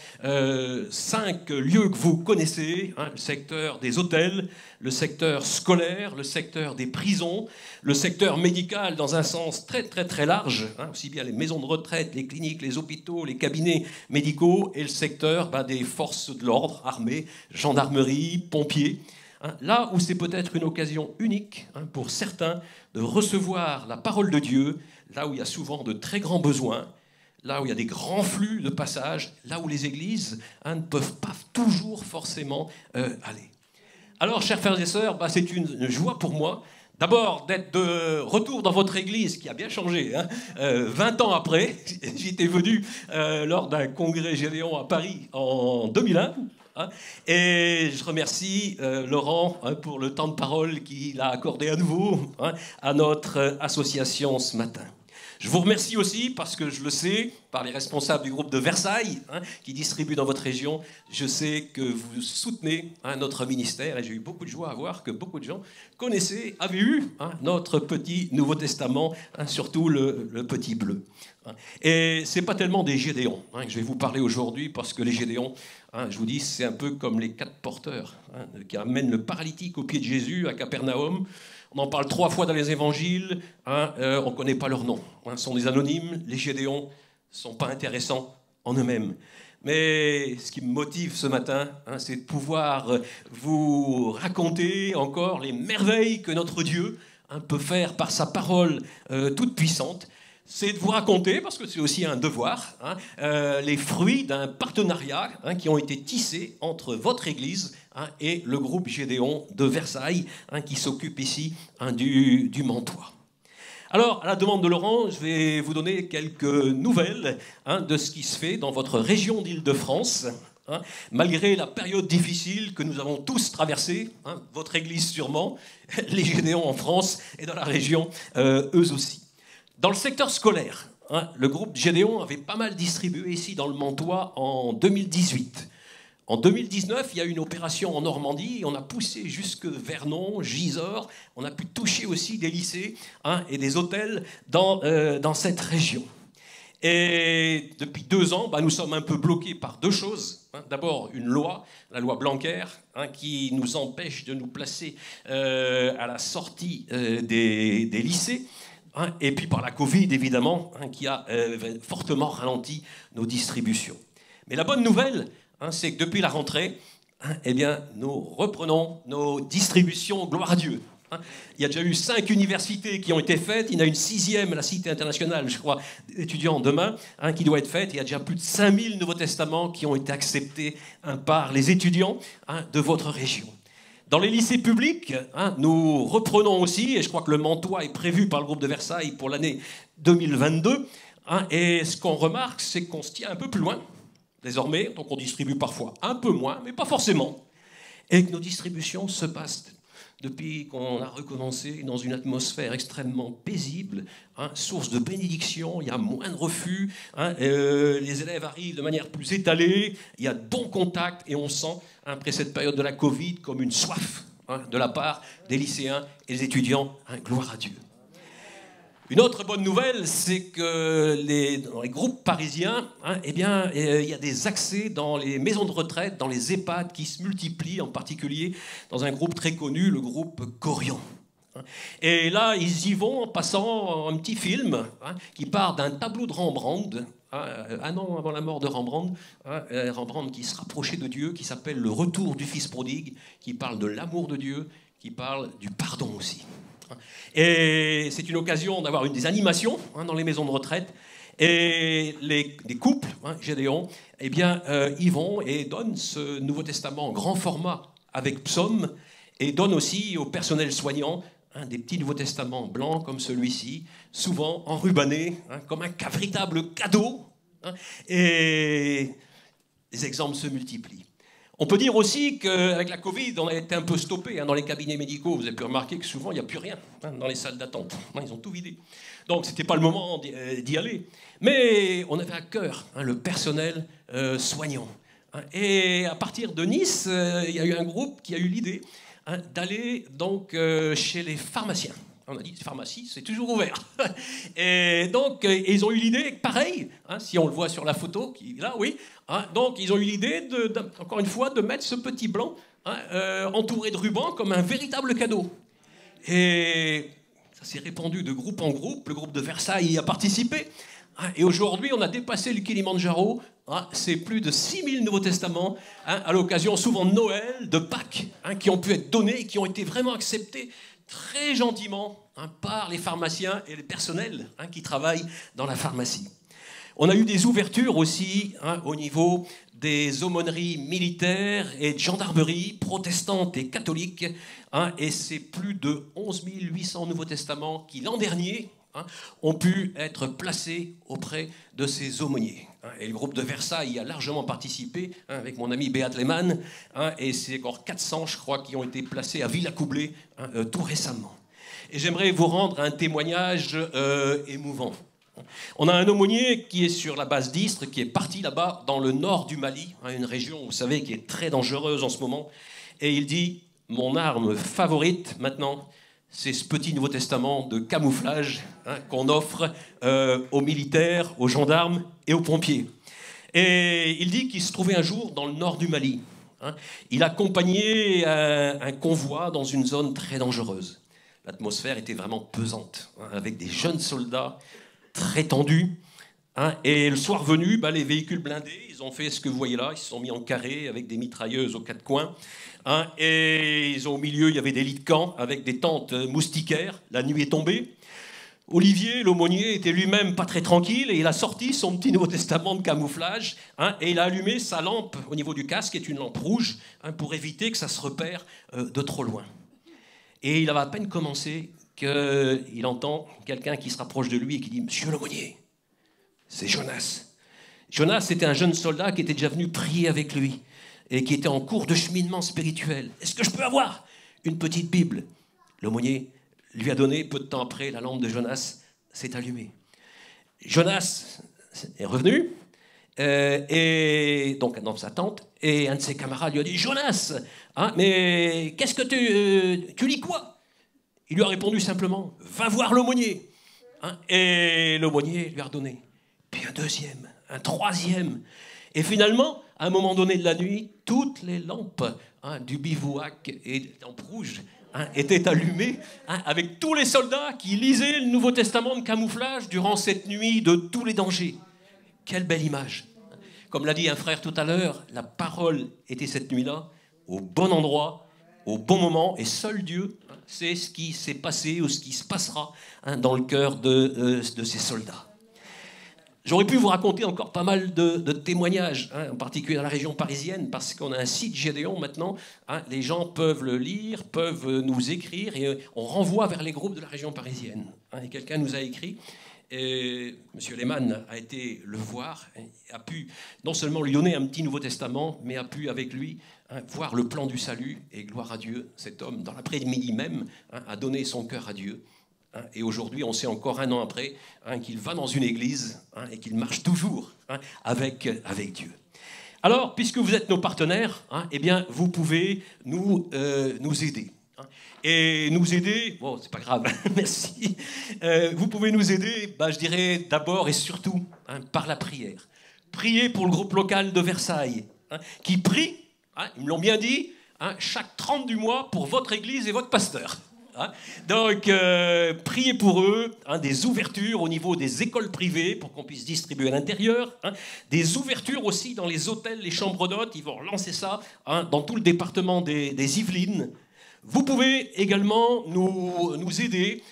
5 lieux que vous connaissez, le secteur des hôtels, le secteur scolaire, le secteur des prisons, le secteur médical dans un sens très très très large, aussi bien les maisons de retraite, les cliniques, les hôpitaux, les cabinets médicaux, et le secteur des forces de l'ordre, armée, gendarmerie, pompiers. Là où c'est peut-être une occasion unique pour certains de recevoir la parole de Dieu, là où il y a souvent de très grands besoins, là où il y a des grands flux de passage, là où les églises ne peuvent pas toujours forcément aller. Alors, chers frères et sœurs, c'est une joie pour moi, d'abord d'être de retour dans votre église, qui a bien changé, 20 ans après. J'y étais venu lors d'un congrès Gédéon à Paris en 2001. Et je remercie Laurent pour le temps de parole qu'il a accordé à nouveau à notre association ce matin. Je vous remercie aussi parce que je le sais, par les responsables du groupe de Versailles qui distribuent dans votre région, je sais que vous soutenez notre ministère, et j'ai eu beaucoup de joie à voir que beaucoup de gens connaissaient, avaient eu notre petit Nouveau Testament, surtout le petit bleu. Et c'est pas tellement des Gédéons que je vais vous parler aujourd'hui, parce que les Gédéons, je vous dis, c'est un peu comme les 4 porteurs qui amènent le paralytique au pied de Jésus à Capernaum. On en parle 3 fois dans les évangiles, on ne connaît pas leur nom. Ce sont des anonymes, les Gédéons ne sont pas intéressants en eux-mêmes. Mais ce qui me motive ce matin, c'est de pouvoir vous raconter encore les merveilles que notre Dieu peut faire par sa parole toute puissante. C'est de vous raconter, parce que c'est aussi un devoir, les fruits d'un partenariat qui ont été tissés entre votre Église et le groupe Gédéon de Versailles, qui s'occupe ici du Mantois. Alors, à la demande de Laurent, je vais vous donner quelques nouvelles de ce qui se fait dans votre région d'Île-de-France, malgré la période difficile que nous avons tous traversée, votre Église sûrement, les Gédéons en France et dans la région, eux aussi. Dans le secteur scolaire, le groupe Gédéon avait pas mal distribué ici dans le Mantois en 2018. En 2019, il y a eu une opération en Normandie, et on a poussé jusque Vernon, Gisors, on a pu toucher aussi des lycées et des hôtels dans cette région. Et depuis 2 ans, nous sommes un peu bloqués par 2 choses. D'abord, une loi, la loi Blanquer, qui nous empêche de nous placer à la sortie des lycées. Et puis par la Covid, évidemment, qui a fortement ralenti nos distributions. Mais la bonne nouvelle, c'est que depuis la rentrée, eh bien, nous reprenons nos distributions, gloire à Dieu. Il y a déjà eu 5 universités qui ont été faites, il y en a une 6e à la Cité internationale, je crois, d'étudiants demain, qui doit être faite. Il y a déjà plus de 5000 Nouveaux Testaments qui ont été acceptés par les étudiants de votre région. Dans les lycées publics, nous reprenons aussi, et je crois que le Mantois est prévu par le groupe de Versailles pour l'année 2022, et ce qu'on remarque, c'est qu'on se tient un peu plus loin, désormais, donc on distribue parfois un peu moins, mais pas forcément, et que nos distributions se passent depuis qu'on a recommencé dans une atmosphère extrêmement paisible, source de bénédiction, il y a moins de refus, les élèves arrivent de manière plus étalée, il y a de bons contacts, et on sent, après cette période de la Covid, comme une soif de la part des lycéens et des étudiants, gloire à Dieu. Une autre bonne nouvelle, c'est que dans les groupes parisiens, il y a des accès dans les maisons de retraite, dans les EHPAD qui se multiplient, en particulier dans un groupe très connu, le groupe Corian. Et là, ils y vont en passant un petit film qui part d'un tableau de Rembrandt, un an avant la mort de Rembrandt, Rembrandt qui se rapprochait de Dieu, qui s'appelle Le Retour du Fils prodigue, qui parle de l'amour de Dieu, qui parle du pardon aussi. Et c'est une occasion d'avoir des animations dans les maisons de retraite. Et les couples, Gédéon, ils vont et donnent ce Nouveau Testament en grand format avec psaumes et donnent aussi au personnel soignant des petits Nouveaux Testaments blancs comme celui-ci, souvent enrubannés, comme un véritable cadeau. Et les exemples se multiplient. On peut dire aussi qu'avec la Covid, on a été un peu stoppé dans les cabinets médicaux. Vous avez pu remarquer que souvent, il n'y a plus rien dans les salles d'attente. Ils ont tout vidé. Donc, ce n'était pas le moment d'y aller. Mais on avait à cœur le personnel soignant. Et à partir de Nice, il y a eu un groupe qui a eu l'idée d'aller donc chez les pharmaciens. On a dit, pharmacie, c'est toujours ouvert. Et donc, ils ont eu l'idée, pareil, si on le voit sur la photo, là, oui. Donc, ils ont eu l'idée, encore une fois, de mettre ce petit blanc entouré de rubans comme un véritable cadeau. Et ça s'est répandu de groupe en groupe. Le groupe de Versailles y a participé. Et aujourd'hui, on a dépassé le Kilimandjaro. C'est plus de 6000 Nouveaux Testaments à l'occasion souvent de Noël, de Pâques, qui ont pu être donnés et qui ont été vraiment acceptés très gentiment par les pharmaciens et les personnels qui travaillent dans la pharmacie. On a eu des ouvertures aussi au niveau des aumôneries militaires et de gendarmerie protestantes et catholiques. Et c'est plus de 11 800 Nouveaux Testaments qui, l'an dernier, ont pu être placés auprès de ces aumôniers. Et le groupe de Versailles y a largement participé, avec mon ami Beat Lehmann, et c'est encore 400, je crois, qui ont été placés à Villacoublay tout récemment. Et j'aimerais vous rendre un témoignage émouvant. On a un aumônier qui est sur la base d'Istres, qui est parti là-bas, dans le nord du Mali, une région, vous savez, qui est très dangereuse en ce moment, et il dit « Mon arme favorite, maintenant, c'est ce petit Nouveau Testament de camouflage qu'on offre aux militaires, aux gendarmes et aux pompiers. » Et il dit qu'il se trouvait un jour dans le nord du Mali. Il accompagnait un convoi dans une zone très dangereuse. L'atmosphère était vraiment pesante, avec des jeunes soldats très tendus. Et le soir venu, les véhicules blindés, ils ont fait ce que vous voyez là, ils se sont mis en carré avec des mitrailleuses aux quatre coins. Et au milieu, il y avait des lits de camp avec des tentes moustiquaires. La nuit est tombée. Olivier, l'aumônier, était lui-même pas très tranquille et il a sorti son petit Nouveau Testament de camouflage et il a allumé sa lampe au niveau du casque, qui est une lampe rouge, pour éviter que ça se repère de trop loin. Et il avait à peine commencé qu'il entend quelqu'un qui se rapproche de lui et qui dit « Monsieur l'aumônier, c'est Jonas. » Jonas, c'était un jeune soldat qui était déjà venu prier avec lui et qui était en cours de cheminement spirituel. « Est-ce que je peux avoir une petite Bible ?» L'aumônier lui a donné, peu de temps après, la lampe de Jonas s'est allumée. Jonas est revenu, et donc dans sa tente, et un de ses camarades lui a dit « Jonas, mais qu'est-ce que tu lis quoi ?» Il lui a répondu simplement « Va voir l'aumônier. » Et l'aumônier lui a redonné. Puis un deuxième, un troisième. Et finalement, à un moment donné de la nuit, toutes les lampes du bivouac et des lampes rouges étaient allumées avec tous les soldats qui lisaient le Nouveau Testament de camouflage durant cette nuit de tous les dangers. Quelle belle image. Comme l'a dit un frère tout à l'heure, la parole était cette nuit-là au bon endroit, au bon moment, et seul Dieu sait ce qui s'est passé ou ce qui se passera dans le cœur de ces soldats. J'aurais pu vous raconter encore pas mal de témoignages, en particulier dans la région parisienne, parce qu'on a un site Gédéon maintenant. Les gens peuvent le lire, peuvent nous écrire, et on renvoie vers les groupes de la région parisienne. Et quelqu'un nous a écrit, et M. Lehmann a été le voir, a pu non seulement lui donner un petit Nouveau Testament, mais a pu avec lui voir le plan du salut, et gloire à Dieu, cet homme, dans l'après-midi même, a donné son cœur à Dieu. Et aujourd'hui, on sait encore un an après qu'il va dans une église et qu'il marche toujours avec Dieu. Alors, puisque vous êtes nos partenaires, eh bien, vous pouvez nous aider. et nous aider. Bon, c'est pas grave, merci. Vous pouvez nous aider, je dirais d'abord et surtout par la prière. Priez pour le groupe local de Versailles, qui prie, ils me l'ont bien dit, chaque 30 du mois pour votre église et votre pasteur. Donc, priez pour eux, des ouvertures au niveau des écoles privées pour qu'on puisse distribuer à l'intérieur, des ouvertures aussi dans les hôtels, les chambres d'hôtes, ils vont relancer ça dans tout le département des Yvelines. Vous pouvez également nous aider,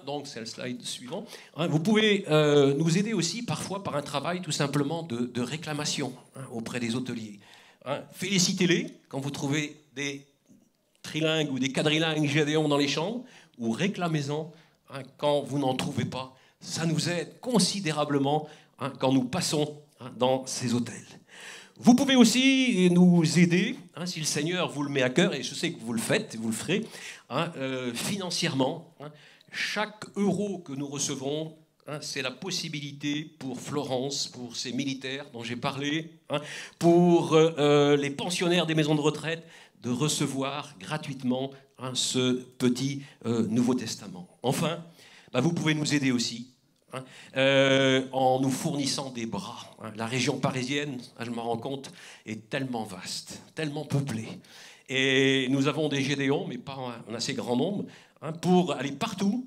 donc c'est le slide suivant, vous pouvez nous aider aussi parfois par un travail tout simplement de réclamation auprès des hôteliers. Félicitez-les quand vous trouvez des trilingues ou des quadrilingues Gédéon dans les chambres, ou réclamez-en quand vous n'en trouvez pas. Ça nous aide considérablement quand nous passons dans ces hôtels. Vous pouvez aussi nous aider, si le Seigneur vous le met à cœur, et je sais que vous le faites, vous le ferez, financièrement. Chaque euro que nous recevons, c'est la possibilité pour Florence, pour ces militaires dont j'ai parlé, pour les pensionnaires des maisons de retraite, de recevoir gratuitement ce petit Nouveau Testament. Enfin, vous pouvez nous aider aussi en nous fournissant des bras. La région parisienne, je me rends compte, est tellement vaste, tellement peuplée. Et nous avons des Gédéons, mais pas un assez grand nombre, pour aller partout,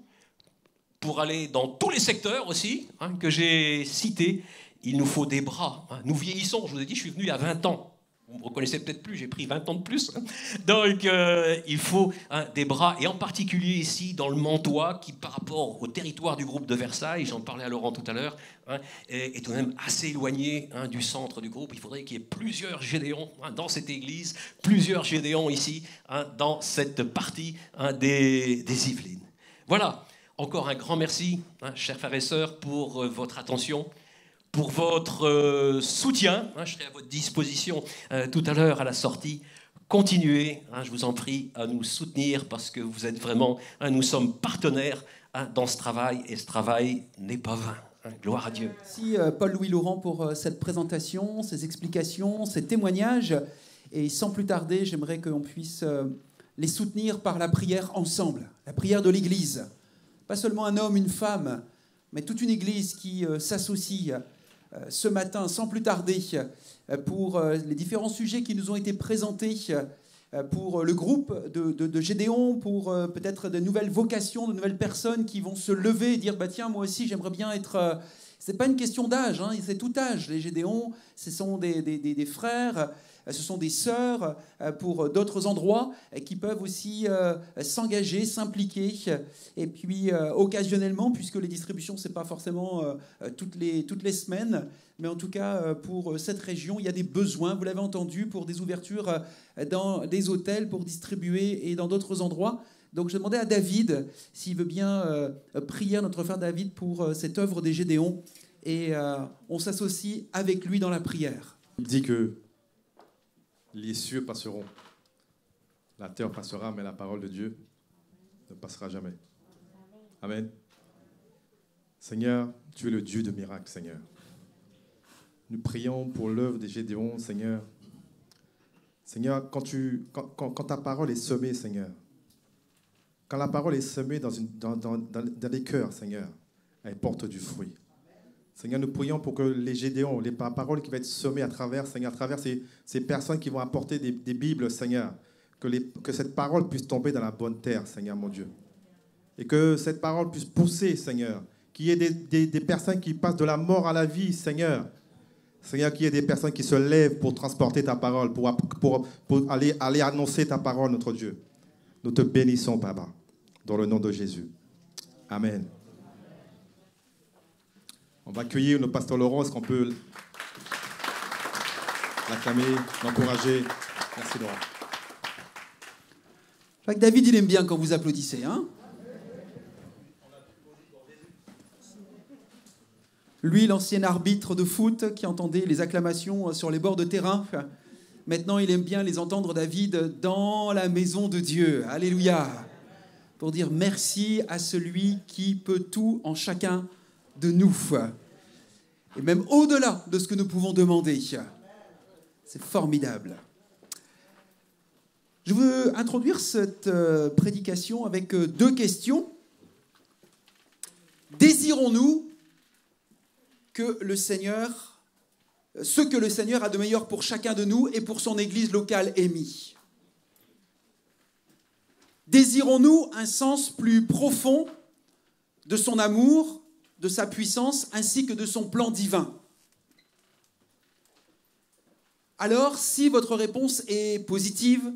pour aller dans tous les secteurs aussi, que j'ai cités. Il nous faut des bras. Nous vieillissons, je vous ai dit, je suis venu il y a 20 ans. Vous ne me reconnaissez peut-être plus, j'ai pris 20 ans de plus. Donc, il faut des bras, et en particulier ici, dans le Mantois, qui par rapport au territoire du groupe de Versailles, j'en parlais à Laurent tout à l'heure, est tout de même assez éloigné du centre du groupe. Il faudrait qu'il y ait plusieurs Gédéons dans cette église, plusieurs Gédéons ici, dans cette partie des Yvelines. Voilà, encore un grand merci, chers frères et sœurs, pour votre attention, pour votre soutien. Je serai à votre disposition tout à l'heure à la sortie. Continuez, je vous en prie, à nous soutenir parce que vous êtes vraiment, nous sommes partenaires dans ce travail et ce travail n'est pas vain. Gloire à Dieu. Merci Paul-Louis Laurent pour cette présentation, ces explications, ces témoignages. Et sans plus tarder, j'aimerais qu'on puisse les soutenir par la prière ensemble, la prière de l'Église. Pas seulement un homme, une femme, mais toute une Église qui s'associe ce matin, sans plus tarder, pour les différents sujets qui nous ont été présentés, pour le groupe de Gédéon, pour peut-être de nouvelles vocations, de nouvelles personnes qui vont se lever et dire « tiens, moi aussi, j'aimerais bien être... » C'est pas une question d'âge, c'est tout âge. Les Gédéons, ce sont des frères, ce sont des sœurs pour d'autres endroits qui peuvent aussi s'engager, s'impliquer. Et puis, occasionnellement, puisque les distributions, ce n'est pas forcément toutes les semaines, mais en tout cas, pour cette région, il y a des besoins, vous l'avez entendu, pour des ouvertures dans des hôtels, pour distribuer et dans d'autres endroits. Donc je demandais à David s'il veut bien prier, notre frère David, pour cette œuvre des Gédéons. Et on s'associe avec lui dans la prière. Il dit que les cieux passeront, la terre passera, mais la parole de Dieu ne passera jamais. Amen. Seigneur, tu es le Dieu de miracles, Seigneur. Nous prions pour l'œuvre des Gédéons, Seigneur. Seigneur, quand ta parole est semée, Seigneur, quand la parole est semée dans les cœurs, Seigneur, elle porte du fruit. Seigneur, nous prions pour que les Gédéons, les paroles qui vont être semées à travers, Seigneur, à travers ces personnes qui vont apporter des Bibles, Seigneur, que cette parole puisse tomber dans la bonne terre, Seigneur, mon Dieu. Et que cette parole puisse pousser, Seigneur. Qu'il y ait des personnes qui passent de la mort à la vie, Seigneur. Seigneur, qu'il y ait des personnes qui se lèvent pour transporter ta parole, pour aller annoncer ta parole, notre Dieu. Nous te bénissons, Papa, dans le nom de Jésus. Amen. On va accueillir notre pasteur Laurent. Est-ce qu'on peut l'acclamer, l'encourager? Merci, Laurent. Je crois que David, il aime bien quand vous applaudissez, hein? Lui, l'ancien arbitre de foot qui entendait les acclamations sur les bords de terrain, maintenant il aime bien les entendre, David, dans la maison de Dieu. Alléluia. Pour dire merci à celui qui peut tout en chacun de nous. Et même au-delà de ce que nous pouvons demander. C'est formidable. Je veux introduire cette prédication avec deux questions. Désirons-nous que le Seigneur, ce que le Seigneur a de meilleur pour chacun de nous et pour son Église locale émis? Désirons-nous un sens plus profond de son amour, de sa puissance, ainsi que de son plan divin? Alors, si votre réponse est positive,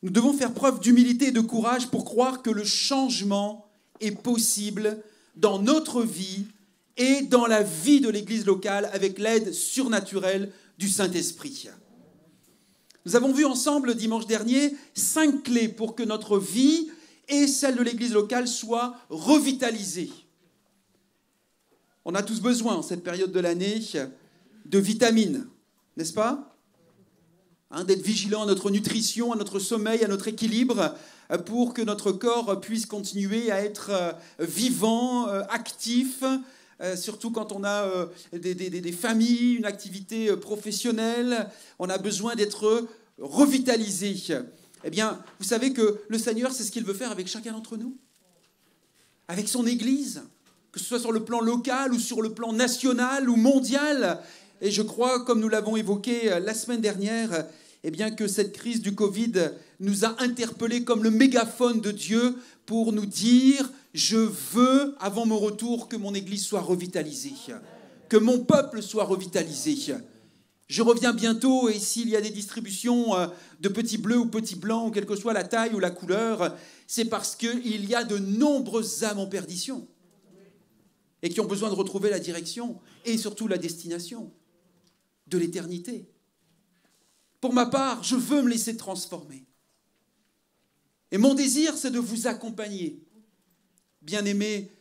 nous devons faire preuve d'humilité et de courage pour croire que le changement est possible dans notre vie et dans la vie de l'Église locale avec l'aide surnaturelle du Saint-Esprit. Nous avons vu ensemble dimanche dernier 5 clés pour que notre vie et celle de l'Église locale soient revitalisées. On a tous besoin en cette période de l'année de vitamines, n'est-ce pas ? D'être vigilant à notre nutrition, à notre sommeil, à notre équilibre, pour que notre corps puisse continuer à être vivant, actif, surtout quand on a des familles, une activité professionnelle. On a besoin d'être revitalisé. Eh bien, vous savez que le Seigneur, c'est ce qu'il veut faire avec chacun d'entre nous, avec son Église, que ce soit sur le plan local ou sur le plan national ou mondial. Et je crois, comme nous l'avons évoqué la semaine dernière, eh bien que cette crise du Covid nous a interpellés comme le mégaphone de Dieu pour nous dire « Je veux, avant mon retour, que mon Église soit revitalisée, que mon peuple soit revitalisé. Je reviens bientôt et s'il y a des distributions de petits bleus ou petits blancs, quelle que soit la taille ou la couleur, c'est parce qu'il y a de nombreuses âmes en perdition et qui ont besoin de retrouver la direction et surtout la destination de l'éternité. Pour ma part, je veux me laisser transformer. Et mon désir, c'est de vous accompagner, bien-aimés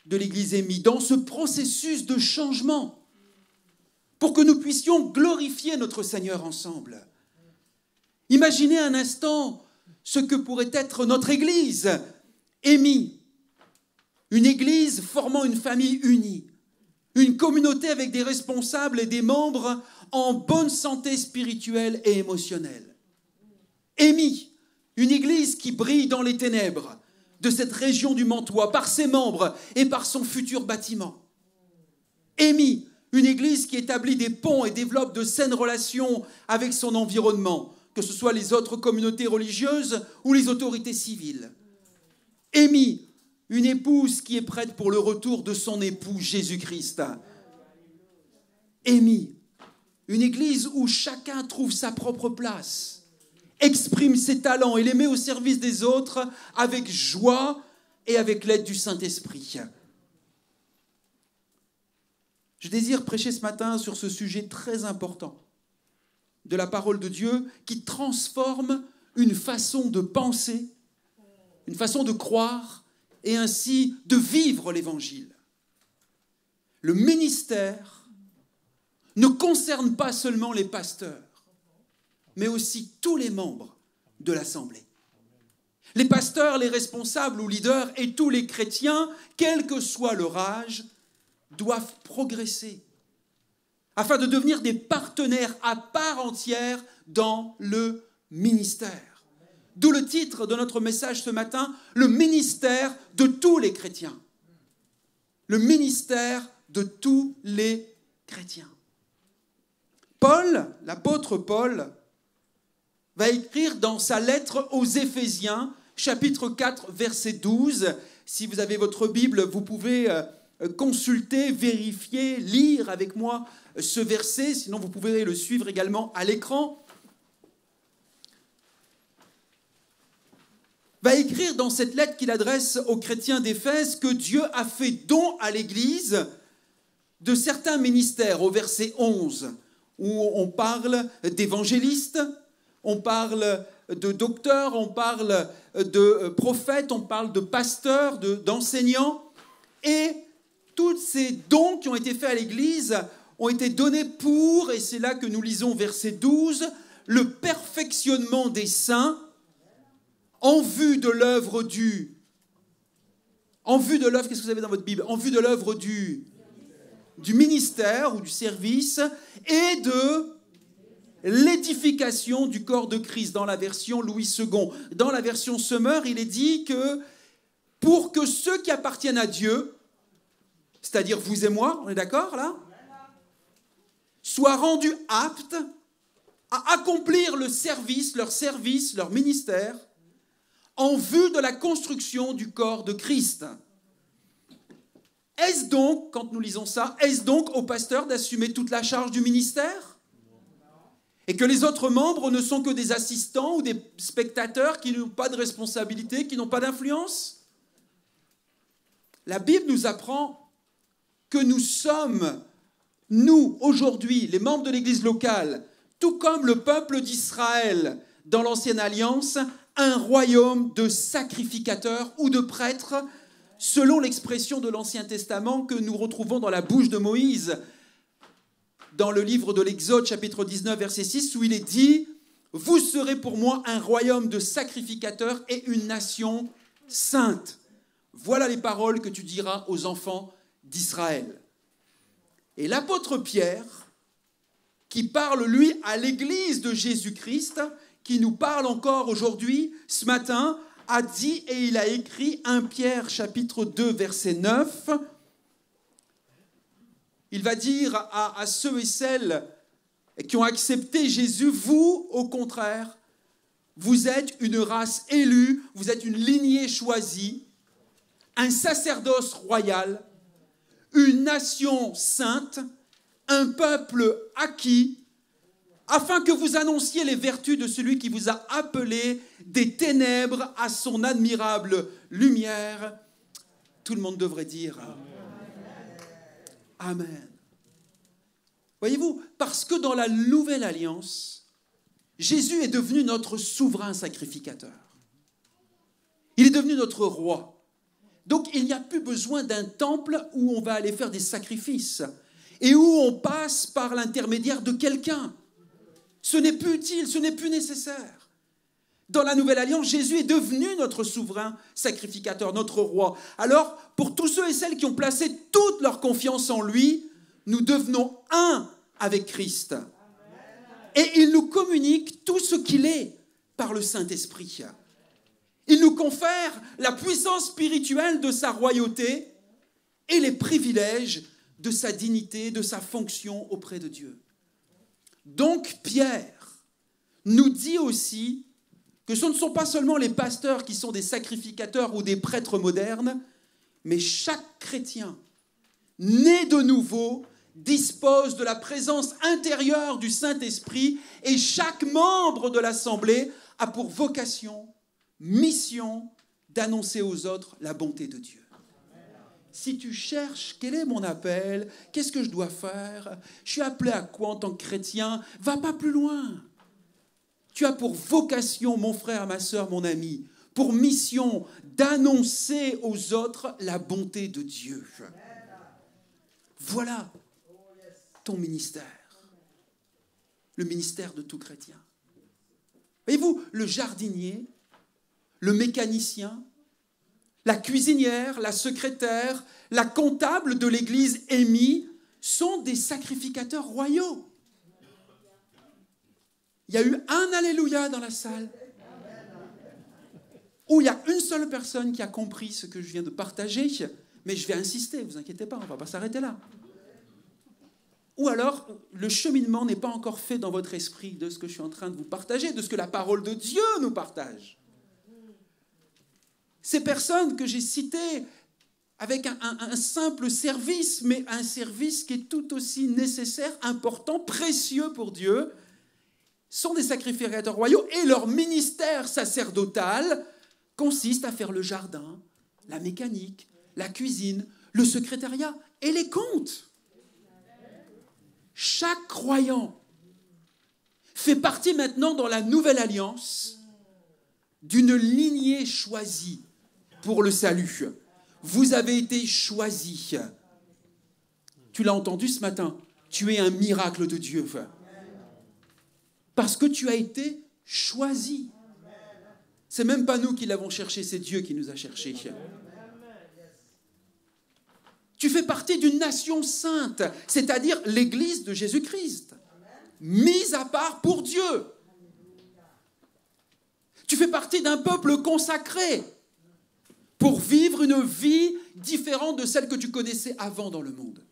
de l'Église émis, dans ce processus de changement, pour que nous puissions glorifier notre Seigneur ensemble. Imaginez un instant ce que pourrait être notre Église émis, une Église formant une famille unie, une communauté avec des responsables et des membres en bonne santé spirituelle et émotionnelle. Émis, une Église qui brille dans les ténèbres de cette région du Mantois par ses membres et par son futur bâtiment. Émis, une Église qui établit des ponts et développe de saines relations avec son environnement, que ce soit les autres communautés religieuses ou les autorités civiles. Émis, une épouse qui est prête pour le retour de son époux Jésus-Christ. Émis, une Église où chacun trouve sa propre place, exprime ses talents et les met au service des autres avec joie et avec l'aide du Saint-Esprit. Je désire prêcher ce matin sur ce sujet très important de la parole de Dieu qui transforme une façon de penser, une façon de croire et ainsi de vivre l'Évangile. Le ministère ne concerne pas seulement les pasteurs, mais aussi tous les membres de l'Assemblée. Les pasteurs, les responsables ou leaders et tous les chrétiens, quel que soit leur âge, doivent progresser afin de devenir des partenaires à part entière dans le ministère. D'où le titre de notre message ce matin, le ministère de tous les chrétiens. Le ministère de tous les chrétiens. Paul, l'apôtre Paul, va écrire dans sa lettre aux Éphésiens, chapitre 4, verset 12. Si vous avez votre Bible, vous pouvez consulter, vérifier, lire avec moi ce verset. Sinon, vous pouvez le suivre également à l'écran. Va écrire dans cette lettre qu'il adresse aux chrétiens d'Éphèse que Dieu a fait don à l'Église de certains ministères, au verset 11, où on parle d'évangélistes, on parle de docteurs, on parle de prophètes, on parle de pasteurs, d'enseignants. Et tous ces dons qui ont été faits à l'Église ont été donnés pour, et c'est là que nous lisons verset 12, le perfectionnement des saints en vue de l'œuvre qu'est-ce que vous avez dans votre Bible? En vue de l'œuvre du ministère ou du service et de l'édification du corps de Christ dans la version Louis II. Dans la version Semeur, il est dit que pour que ceux qui appartiennent à Dieu, c'est-à-dire vous et moi, on est d'accord là, soient rendus aptes à accomplir leur ministère, en vue de la construction du corps de Christ. Est-ce donc, quand nous lisons ça, est-ce donc au pasteur d'assumer toute la charge du ministère? Et que les autres membres ne sont que des assistants ou des spectateurs qui n'ont pas de responsabilité, qui n'ont pas d'influence? La Bible nous apprend que nous sommes, nous, aujourd'hui, les membres de l'Église locale, tout comme le peuple d'Israël dans l'Ancienne Alliance, un royaume de sacrificateurs ou de prêtres, selon l'expression de l'Ancien Testament que nous retrouvons dans la bouche de Moïse, dans le livre de l'Exode, chapitre 19, verset 6, où il est dit « Vous serez pour moi un royaume de sacrificateurs et une nation sainte. Voilà les paroles que tu diras aux enfants d'Israël. » Et l'apôtre Pierre, qui parle, lui, à l'Église de Jésus-Christ, qui nous parle encore aujourd'hui, ce matin, a dit et il a écrit 1 Pierre chapitre 2 verset 9. Il va dire à ceux et celles qui ont accepté Jésus, vous, au contraire, vous êtes une race élue, vous êtes une lignée choisie, un sacerdoce royal, une nation sainte, un peuple acquis, afin que vous annonciez les vertus de celui qui vous a appelé des ténèbres à son admirable lumière. Tout le monde devrait dire Amen. Voyez-vous, parce que dans la nouvelle alliance, Jésus est devenu notre souverain sacrificateur. Il est devenu notre roi. Donc il n'y a plus besoin d'un temple où on va aller faire des sacrifices et où on passe par l'intermédiaire de quelqu'un. Ce n'est plus utile, ce n'est plus nécessaire. Dans la Nouvelle Alliance, Jésus est devenu notre souverain sacrificateur, notre roi. Alors, pour tous ceux et celles qui ont placé toute leur confiance en lui, nous devenons un avec Christ. Et il nous communique tout ce qu'il est par le Saint-Esprit. Il nous confère la puissance spirituelle de sa royauté et les privilèges de sa dignité, de sa fonction auprès de Dieu. Donc Pierre nous dit aussi que ce ne sont pas seulement les pasteurs qui sont des sacrificateurs ou des prêtres modernes, mais chaque chrétien né de nouveau dispose de la présence intérieure du Saint-Esprit et chaque membre de l'Assemblée a pour vocation, mission d'annoncer aux autres la bonté de Dieu. Si tu cherches quel est mon appel, qu'est-ce que je dois faire, je suis appelé à quoi en tant que chrétien, va pas plus loin. Tu as pour vocation, mon frère, ma sœur, mon ami, pour mission d'annoncer aux autres la bonté de Dieu. Voilà ton ministère, le ministère de tout chrétien. Voyez-vous, le jardinier, le mécanicien, la cuisinière, la secrétaire, la comptable de l'église Émi sont des sacrificateurs royaux. Il y a eu un Alléluia dans la salle où il y a une seule personne qui a compris ce que je viens de partager, mais je vais insister, ne vous inquiétez pas, on ne va pas s'arrêter là. Ou alors, le cheminement n'est pas encore fait dans votre esprit de ce que je suis en train de vous partager, de ce que la parole de Dieu nous partage. Ces personnes que j'ai citées avec un simple service, mais un service qui est tout aussi nécessaire, important, précieux pour Dieu, sont des sacrificateurs royaux et leur ministère sacerdotal consiste à faire le jardin, la mécanique, la cuisine, le secrétariat et les comptes. Chaque croyant fait partie maintenant dans la nouvelle alliance d'une lignée choisie pour le salut. Vous avez été choisis. Tu l'as entendu ce matin, tu es un miracle de Dieu. Parce que tu as été choisi. C'est même pas nous qui l'avons cherché, c'est Dieu qui nous a cherchés. Tu fais partie d'une nation sainte, c'est-à-dire l'Église de Jésus-Christ. mis à part pour Dieu. Tu fais partie d'un peuple consacré pour vivre une vie différente de celle que tu connaissais avant dans le monde.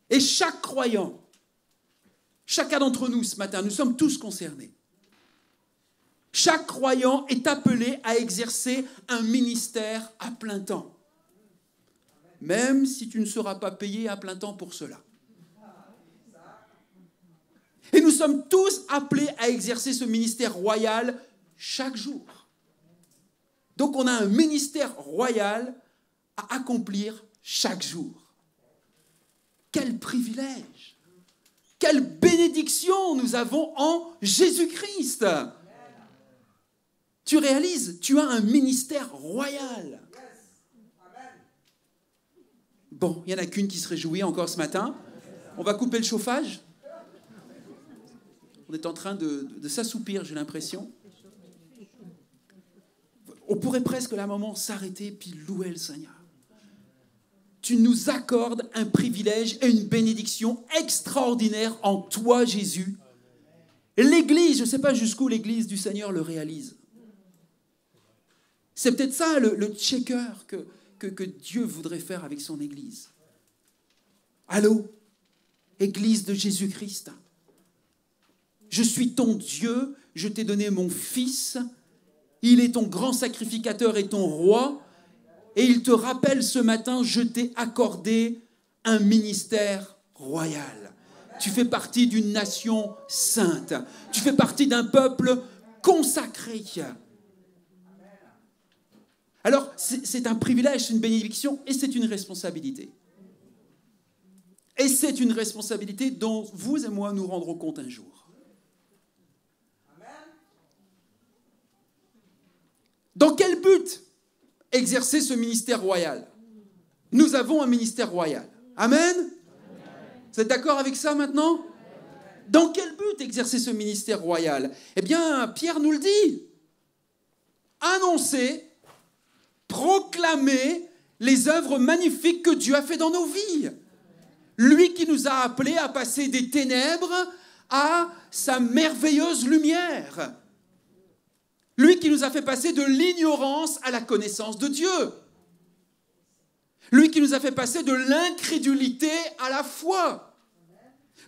Et chaque croyant, chacun d'entre nous ce matin, nous sommes tous concernés. Chaque croyant est appelé à exercer un ministère à plein temps. Même si tu ne seras pas payé à plein temps pour cela. Et nous sommes tous appelés à exercer ce ministère royal chaque jour. Donc on a un ministère royal à accomplir chaque jour. Quel privilège! Quelle bénédiction nous avons en Jésus-Christ! Tu réalises, tu as un ministère royal. Bon, il n'y en a qu'une qui se réjouit encore ce matin. On va couper le chauffage. On est en train de s'assoupir, j'ai l'impression. On pourrait presque là, un moment, s'arrêter puis louer le Seigneur. Tu nous accordes un privilège et une bénédiction extraordinaire en toi, Jésus. L'Église, je ne sais pas jusqu'où l'Église du Seigneur le réalise. C'est peut-être ça le checker que Dieu voudrait faire avec son Église. Allô, Église de Jésus-Christ. Je suis ton Dieu, je t'ai donné mon Fils, il est ton grand sacrificateur et ton roi, et il te rappelle ce matin, je t'ai accordé un ministère royal. Tu fais partie d'une nation sainte, tu fais partie d'un peuple consacré. Alors, c'est un privilège, c'est une bénédiction et c'est une responsabilité. Et c'est une responsabilité dont vous et moi nous rendrons compte un jour. Dans quel but exercer ce ministère royal? Nous avons un ministère royal. Amen? Vous êtes d'accord avec ça maintenant? Dans quel but exercer ce ministère royal? Eh bien, Pierre nous le dit. Annoncer, proclamer les œuvres magnifiques que Dieu a fait dans nos vies. Lui qui nous a appelés à passer des ténèbres à sa merveilleuse lumière. Lui qui nous a fait passer de l'ignorance à la connaissance de Dieu. Lui qui nous a fait passer de l'incrédulité à la foi.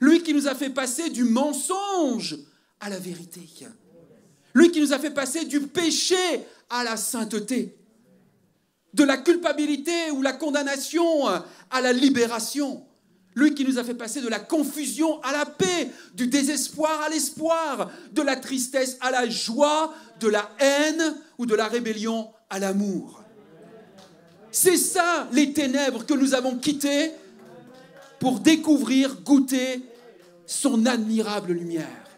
Lui qui nous a fait passer du mensonge à la vérité. Lui qui nous a fait passer du péché à la sainteté. De la culpabilité ou la condamnation à la libération. Lui qui nous a fait passer de la confusion à la paix, du désespoir à l'espoir, de la tristesse à la joie, de la haine ou de la rébellion à l'amour. C'est ça les ténèbres que nous avons quittées pour découvrir, goûter son admirable lumière,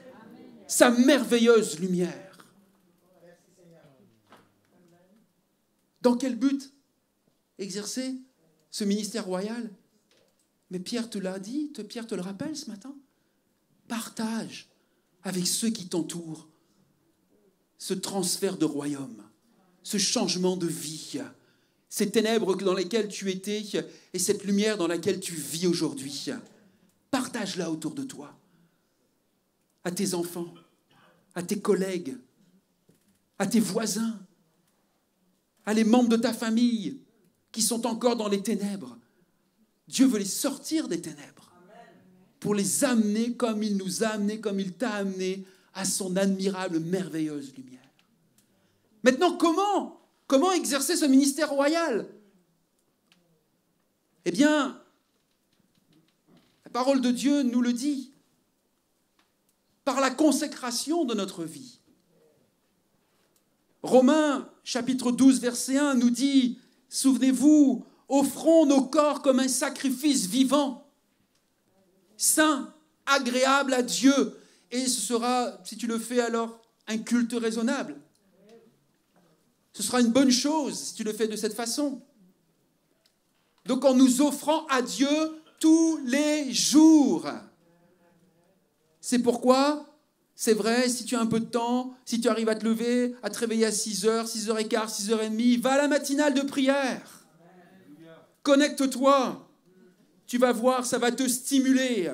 sa merveilleuse lumière. Dans quel but exercer ce ministère royal? Mais Pierre te l'a dit, Pierre te le rappelle ce matin. Partage avec ceux qui t'entourent ce transfert de royaume, ce changement de vie, ces ténèbres dans lesquelles tu étais et cette lumière dans laquelle tu vis aujourd'hui. Partage-la autour de toi, à tes enfants, à tes collègues, à tes voisins, à les membres de ta famille qui sont encore dans les ténèbres. Dieu veut les sortir des ténèbres pour les amener comme il nous a amenés, comme il t'a amené à son admirable, merveilleuse lumière. Maintenant, comment exercer ce ministère royal? Eh bien, la parole de Dieu nous le dit, par la consécration de notre vie. Romains, chapitre 12, verset 1, nous dit, souvenez-vous, offrons nos corps comme un sacrifice vivant, saint, agréable à Dieu. Et ce sera, si tu le fais alors, un culte raisonnable. Ce sera une bonne chose si tu le fais de cette façon. Donc en nous offrant à Dieu tous les jours. C'est pourquoi, c'est vrai, si tu as un peu de temps, si tu arrives à te lever, à te réveiller à 6h, 6h15, 6h30, va à la matinale de prière. Connecte-toi, tu vas voir, ça va te stimuler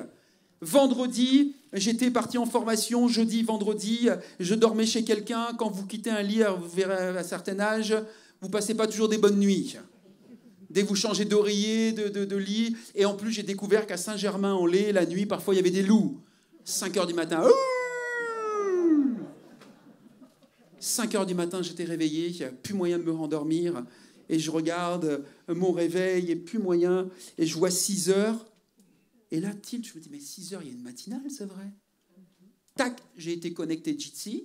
Vendredi, j'étais parti en formation. Jeudi, vendredi, je dormais chez quelqu'un. Quand vous quittez un lit, vous verrez à un certain âge, vous passez pas toujours des bonnes nuits. Dès que vous changez d'oreiller, de lit. Et en plus, j'ai découvert qu'à Saint-Germain-en-Laye, la nuit, parfois, il y avait des loups. 5 heures du matin. 5 heures du matin, j'étais réveillé. Il n'y a plus moyen de me rendormir. Et je regarde mon réveil, il n'y a plus moyen. Et je vois 6 heures. Et là, je me dis, mais 6 heures, il y a une matinale, c'est vrai. Tac, j'ai été connecté Jitsi.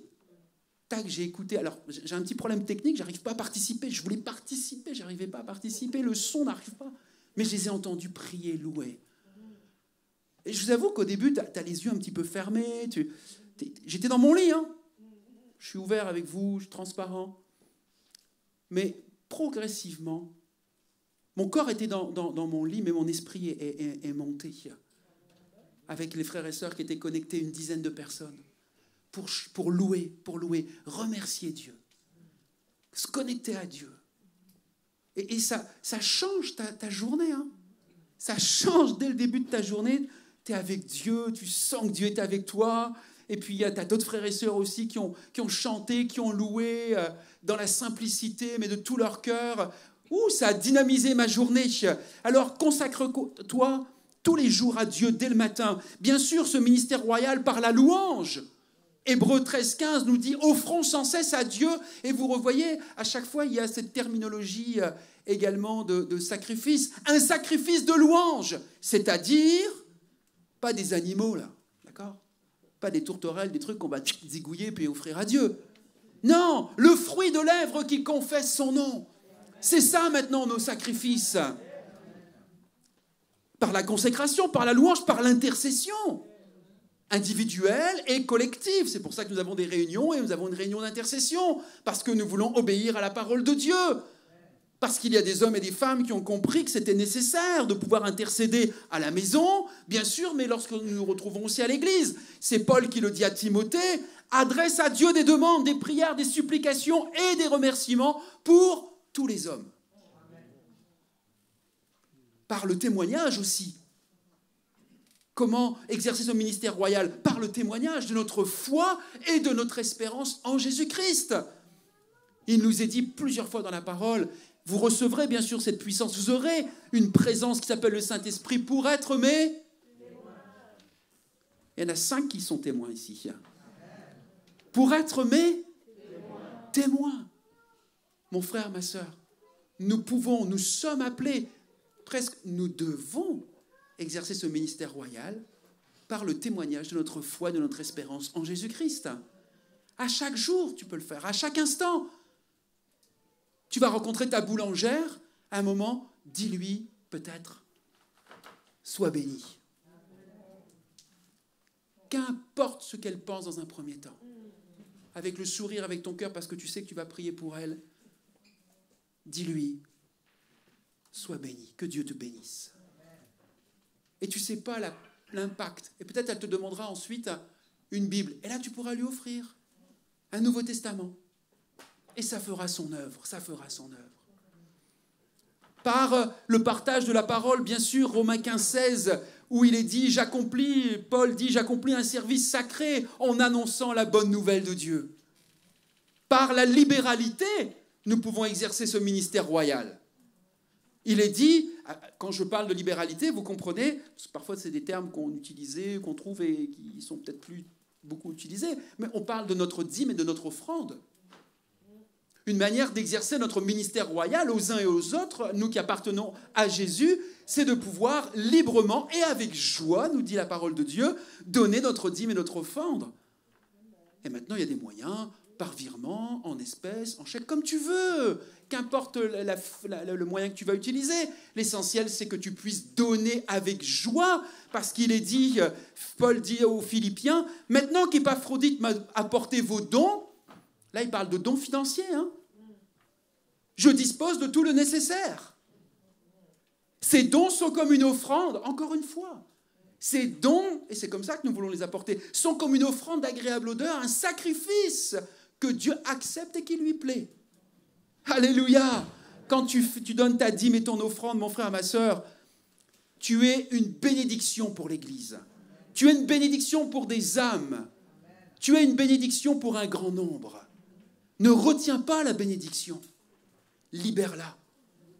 Tac, j'ai écouté. Alors, j'ai un petit problème technique, j'arrive pas à participer. Je voulais participer, j'arrivais pas à participer. Le son n'arrive pas. Mais je les ai entendus prier, louer. Et je vous avoue qu'au début, tu as les yeux un petit peu fermés. J'étais dans mon lit. Hein. Je suis ouvert avec vous, je suis transparent. Mais progressivement, mon corps était dans mon lit, mais mon esprit est monté. Avec les frères et sœurs qui étaient connectés, une dizaine de personnes. Pour louer, remercier Dieu, se connecter à Dieu. Et ça change ta journée. Hein. Ça change dès le début de ta journée. Tu es avec Dieu, tu sens que Dieu est avec toi. Et puis, tu as d'autres frères et sœurs aussi qui ont chanté, qui ont loué dans la simplicité, mais de tout leur cœur. Ça a dynamisé ma journée. Alors, consacre-toi tous les jours à Dieu dès le matin. Bien sûr, ce ministère royal par la louange. Hébreux 13-15 nous dit « Offrons sans cesse à Dieu ». Et vous revoyez, à chaque fois, il y a cette terminologie également de sacrifice. Un sacrifice de louange, c'est-à-dire, pas des animaux, là, d'accord ? Pas des tourterelles, des trucs qu'on va zigouiller puis offrir à Dieu. Non, le fruit de lèvres qui confesse son nom. C'est ça maintenant nos sacrifices. Par la consécration, par la louange, par l'intercession. Individuelle et collective. C'est pour ça que nous avons des réunions et nous avons une réunion d'intercession. Parce que nous voulons obéir à la parole de Dieu. Parce qu'il y a des hommes et des femmes qui ont compris que c'était nécessaire de pouvoir intercéder à la maison, bien sûr, mais lorsque nous nous retrouvons aussi à l'église. C'est Paul qui le dit à Timothée, adresse à Dieu des demandes, des prières, des supplications et des remerciements pour tous les hommes. Par le témoignage aussi. Comment exercer ce ministère royal? Par le témoignage de notre foi et de notre espérance en Jésus-Christ. Il nous est dit plusieurs fois dans la parole, vous recevrez bien sûr cette puissance, vous aurez une présence qui s'appelle le Saint-Esprit pour être mes témoins. Il y en a 5 qui sont témoins ici. Pour être mes témoins. Mon frère, ma sœur, nous sommes appelés, presque nous devons exercer ce ministère royal par le témoignage de notre foi, de notre espérance en Jésus-Christ. À chaque jour, tu peux le faire, à chaque instant. Tu vas rencontrer ta boulangère, à un moment, dis-lui peut-être, sois béni. Qu'importe ce qu'elle pense dans un premier temps, avec le sourire, avec ton cœur, parce que tu sais que tu vas prier pour elle, dis-lui, sois béni, que Dieu te bénisse. Et tu ne sais pas l'impact. Et peut-être elle te demandera ensuite une Bible. Et là, tu pourras lui offrir un Nouveau Testament. Et ça fera son œuvre, ça fera son œuvre. Par le partage de la parole, bien sûr, Romains 15-16, où il est dit, Paul dit, j'accomplis un service sacré en annonçant la bonne nouvelle de Dieu. Par la libéralité, nous pouvons exercer ce ministère royal. Il est dit, quand je parle de libéralité, vous comprenez, parce que parfois c'est des termes qu'on utilisait, qu'on trouve et qui sont peut-être plus beaucoup utilisés, mais on parle de notre dîme et de notre offrande. Une manière d'exercer notre ministère royal aux uns et aux autres, nous qui appartenons à Jésus, c'est de pouvoir librement et avec joie, nous dit la parole de Dieu, donner notre dîme et notre offrande. Et maintenant, il y a des moyens, par virement, en espèces, en chèque, comme tu veux. Qu'importe le moyen que tu vas utiliser. L'essentiel, c'est que tu puisses donner avec joie, parce qu'il est dit, Paul dit aux Philippiens, maintenant qu'Épaphrodite m'a apporté vos dons, là, il parle de dons financiers. Hein. Je dispose de tout le nécessaire. Ces dons sont comme une offrande, encore une fois. Ces dons, et c'est comme ça que nous voulons les apporter, sont comme une offrande d'agréable odeur, un sacrifice que Dieu accepte et qui lui plaît. Alléluia! Quand tu donnes ta dîme et ton offrande, mon frère, ma sœur, tu es une bénédiction pour l'Église. Tu es une bénédiction pour des âmes. Tu es une bénédiction pour un grand nombre. Ne retiens pas la bénédiction. Libère-la.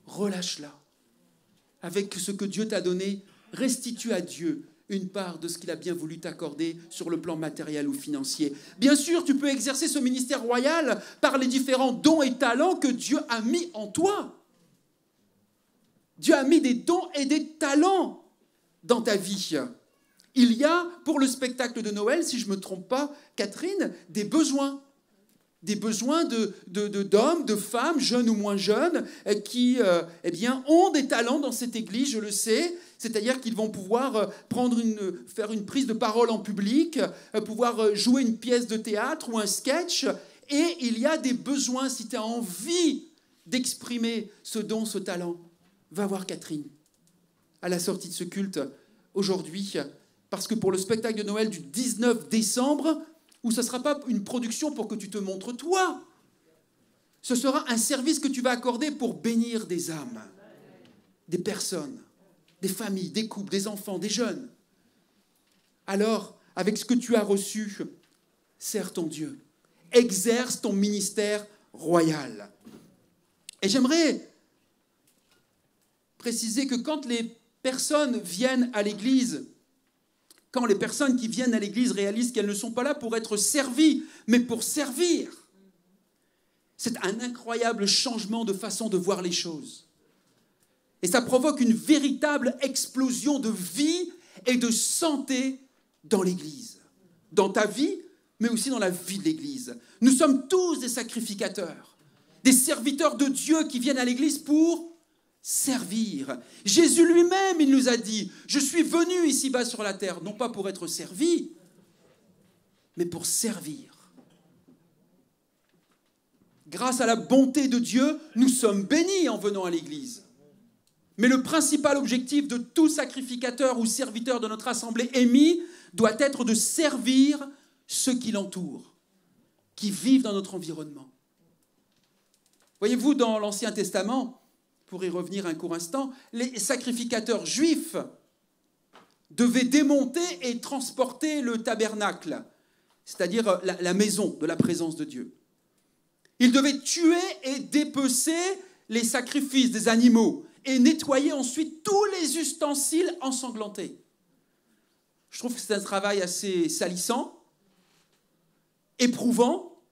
Relâche-la. Avec ce que Dieu t'a donné, restitue à Dieu une part de ce qu'il a bien voulu t'accorder sur le plan matériel ou financier. Bien sûr, tu peux exercer ce ministère royal par les différents dons et talents que Dieu a mis en toi. Dieu a mis des dons et des talents dans ta vie. Il y a, pour le spectacle de Noël, si je ne me trompe pas, Catherine, des besoins. Des besoins d'hommes, de femmes, jeunes ou moins jeunes, qui ont des talents dans cette église, je le sais. C'est-à-dire qu'ils vont pouvoir faire une prise de parole en public, pouvoir jouer une pièce de théâtre ou un sketch. Et il y a des besoins, si tu as envie d'exprimer ce don, ce talent, va voir Catherine à la sortie de ce culte aujourd'hui. Parce que pour le spectacle de Noël du 19 décembre, où ce ne sera pas une production pour que tu te montres toi. Ce sera un service que tu vas accorder pour bénir des âmes, des personnes, des familles, des couples, des enfants, des jeunes. Alors, avec ce que tu as reçu, sers ton Dieu. Exerce ton ministère royal. Et j'aimerais préciser que quand les personnes viennent à l'Église, quand les personnes qui viennent à l'Église réalisent qu'elles ne sont pas là pour être servies, mais pour servir, c'est un incroyable changement de façon de voir les choses. Et ça provoque une véritable explosion de vie et de santé dans l'Église. Dans ta vie, mais aussi dans la vie de l'Église. Nous sommes tous des sacrificateurs, des serviteurs de Dieu qui viennent à l'Église pour servir. Jésus lui-même, il nous a dit, je suis venu ici-bas sur la terre, non pas pour être servi, mais pour servir. Grâce à la bonté de Dieu, nous sommes bénis en venant à l'Église. Mais le principal objectif de tout sacrificateur ou serviteur de notre assemblée émis doit être de servir ceux qui l'entourent, qui vivent dans notre environnement. Voyez-vous, dans l'Ancien Testament, pour y revenir un court instant, les sacrificateurs juifs devaient démonter et transporter le tabernacle, c'est-à-dire la maison de la présence de Dieu. Ils devaient tuer et dépecer les sacrifices des animaux et nettoyer ensuite tous les ustensiles ensanglantés. Je trouve que c'est un travail assez salissant, éprouvant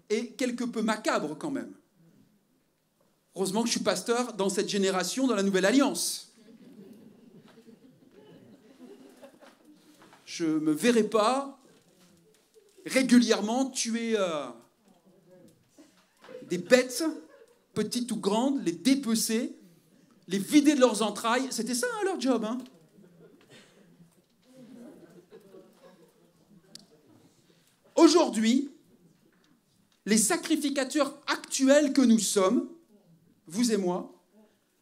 et quelque peu macabre quand même. Heureusement que je suis pasteur dans cette génération, dans la Nouvelle Alliance. Je ne me verrai pas régulièrement tuer des bêtes, petites ou grandes, les dépecer, les vider de leurs entrailles. C'était ça leur job, hein. Aujourd'hui, les sacrificateurs actuels que nous sommes, vous et moi,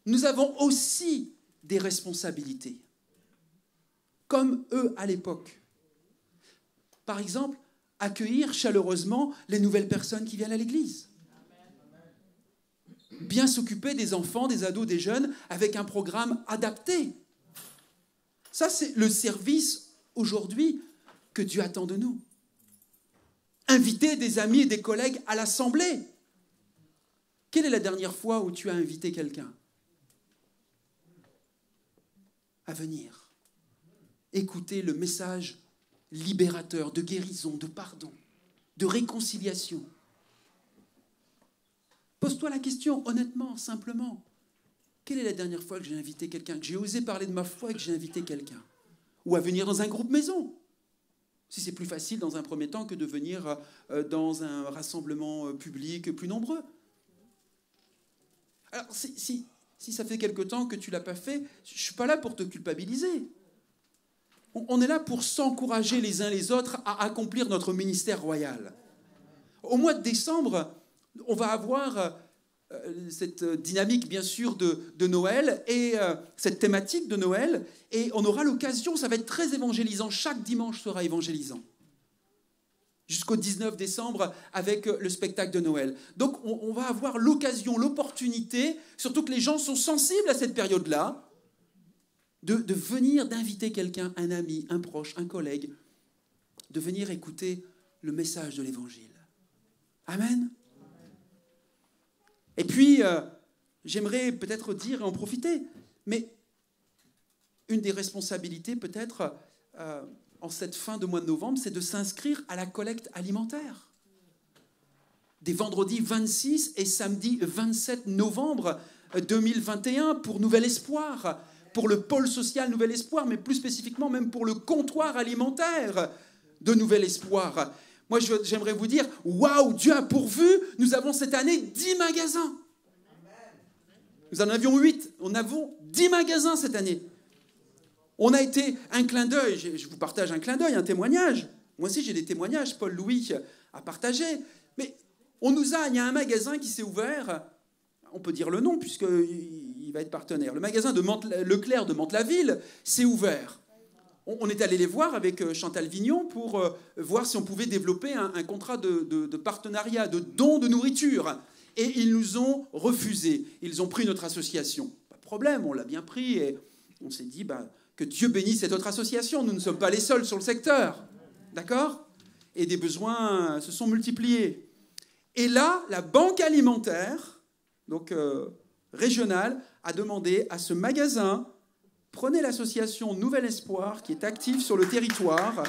nous avons aussi des responsabilités, comme eux à l'époque. Par exemple, accueillir chaleureusement les nouvelles personnes qui viennent à l'église. Bien s'occuper des enfants, des ados, des jeunes, avec un programme adapté. Ça, c'est le service aujourd'hui que Dieu attend de nous. Inviter des amis et des collègues à l'assemblée. Quelle est la dernière fois où tu as invité quelqu'un à venir écouter le message libérateur, de guérison, de pardon, de réconciliation? Pose-toi la question, honnêtement, simplement. Quelle est la dernière fois que j'ai invité quelqu'un, que j'ai osé parler de ma foi et que j'ai invité quelqu'un? Ou à venir dans un groupe maison? Si c'est plus facile dans un premier temps que de venir dans un rassemblement public plus nombreux. Alors, si ça fait quelque temps que tu ne l'as pas fait, je ne suis pas là pour te culpabiliser. On est là pour s'encourager les uns les autres à accomplir notre ministère royal. Au mois de décembre, on va avoir cette dynamique, bien sûr, de Noël et cette thématique de Noël. Et on aura l'occasion, ça va être très évangélisant. Chaque dimanche sera évangélisant. Jusqu'au 19 décembre avec le spectacle de Noël. Donc on va avoir l'occasion, l'opportunité, surtout que les gens sont sensibles à cette période-là, de venir, d'inviter quelqu'un, un ami, un proche, un collègue, de venir écouter le message de l'Évangile. Amen. Et puis, j'aimerais peut-être dire et en profiter, mais une des responsabilités peut-être en cette fin de mois de novembre, c'est de s'inscrire à la collecte alimentaire. Des vendredis 26 et samedi 27 novembre 2021 pour Nouvel Espoir, pour le pôle social Nouvel Espoir, mais plus spécifiquement même pour le comptoir alimentaire de Nouvel Espoir. Moi, j'aimerais vous dire, waouh, Dieu a pourvu, nous avons cette année 10 magasins. Nous en avions 8, on avons 10 magasins cette année. On a été un clin d'œil, je vous partage un clin d'œil, un témoignage. Moi aussi, j'ai des témoignages, Paul Louis a partagé. Mais il y a un magasin qui s'est ouvert, on peut dire le nom puisqu'il va être partenaire. Le magasin de Leclerc de Mantes-la-Ville s'est ouvert. On est allé les voir avec Chantal Vignon pour voir si on pouvait développer un contrat de partenariat, de don de nourriture. Et ils nous ont refusé. Ils ont pris notre association. Pas de problème, on l'a bien pris et on s'est dit que Dieu bénisse cette autre association. Nous ne sommes pas les seuls sur le secteur. D'accord ? Et des besoins se sont multipliés. Et là, la banque alimentaire, donc régionale, a demandé à ce magasin, prenez l'association Nouvel Espoir qui est active sur le territoire.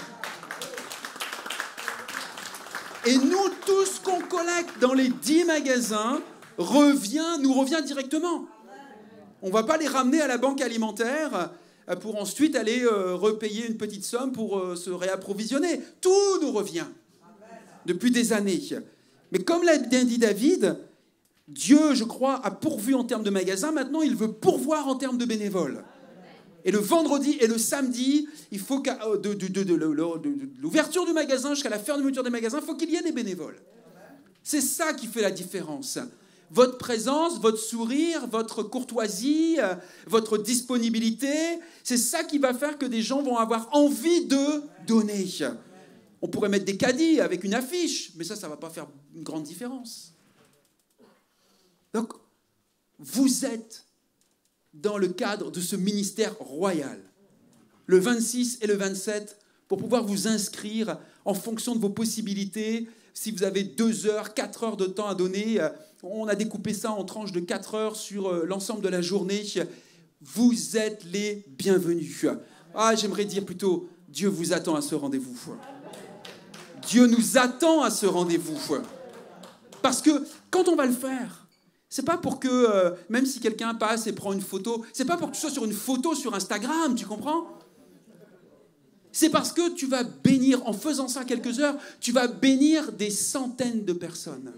Et nous, tout ce qu'on collecte dans les 10 magasins nous revient directement. On ne va pas les ramener à la banque alimentaire pour ensuite aller repayer une petite somme pour se réapprovisionner. Tout nous revient depuis des années. Mais comme l'a dit David, Dieu, je crois, a pourvu en termes de magasins. Maintenant, il veut pourvoir en termes de bénévoles. Et le vendredi et le samedi, il faut de l'ouverture du magasin jusqu'à la fermeture des magasins, il faut qu'il y ait des bénévoles. C'est ça qui fait la différence. Votre présence, votre sourire, votre courtoisie, votre disponibilité, c'est ça qui va faire que des gens vont avoir envie de donner. On pourrait mettre des caddies avec une affiche, mais ça ne va pas faire une grande différence. Donc, vous êtes dans le cadre de ce ministère royal, le 26 et le 27, pour pouvoir vous inscrire en fonction de vos possibilités. Si vous avez 2 heures, 4 heures de temps à donner, on a découpé ça en tranches de 4 heures sur l'ensemble de la journée. Vous êtes les bienvenus. J'aimerais dire plutôt, Dieu vous attend à ce rendez-vous. Dieu nous attend à ce rendez-vous. Parce que quand on va le faire, c'est pas pour que, même si quelqu'un passe et prend une photo, c'est pas pour que tu sois sur une photo sur Instagram, tu comprends ? C'est parce que tu vas bénir, en faisant ça quelques heures, tu vas bénir des centaines de personnes.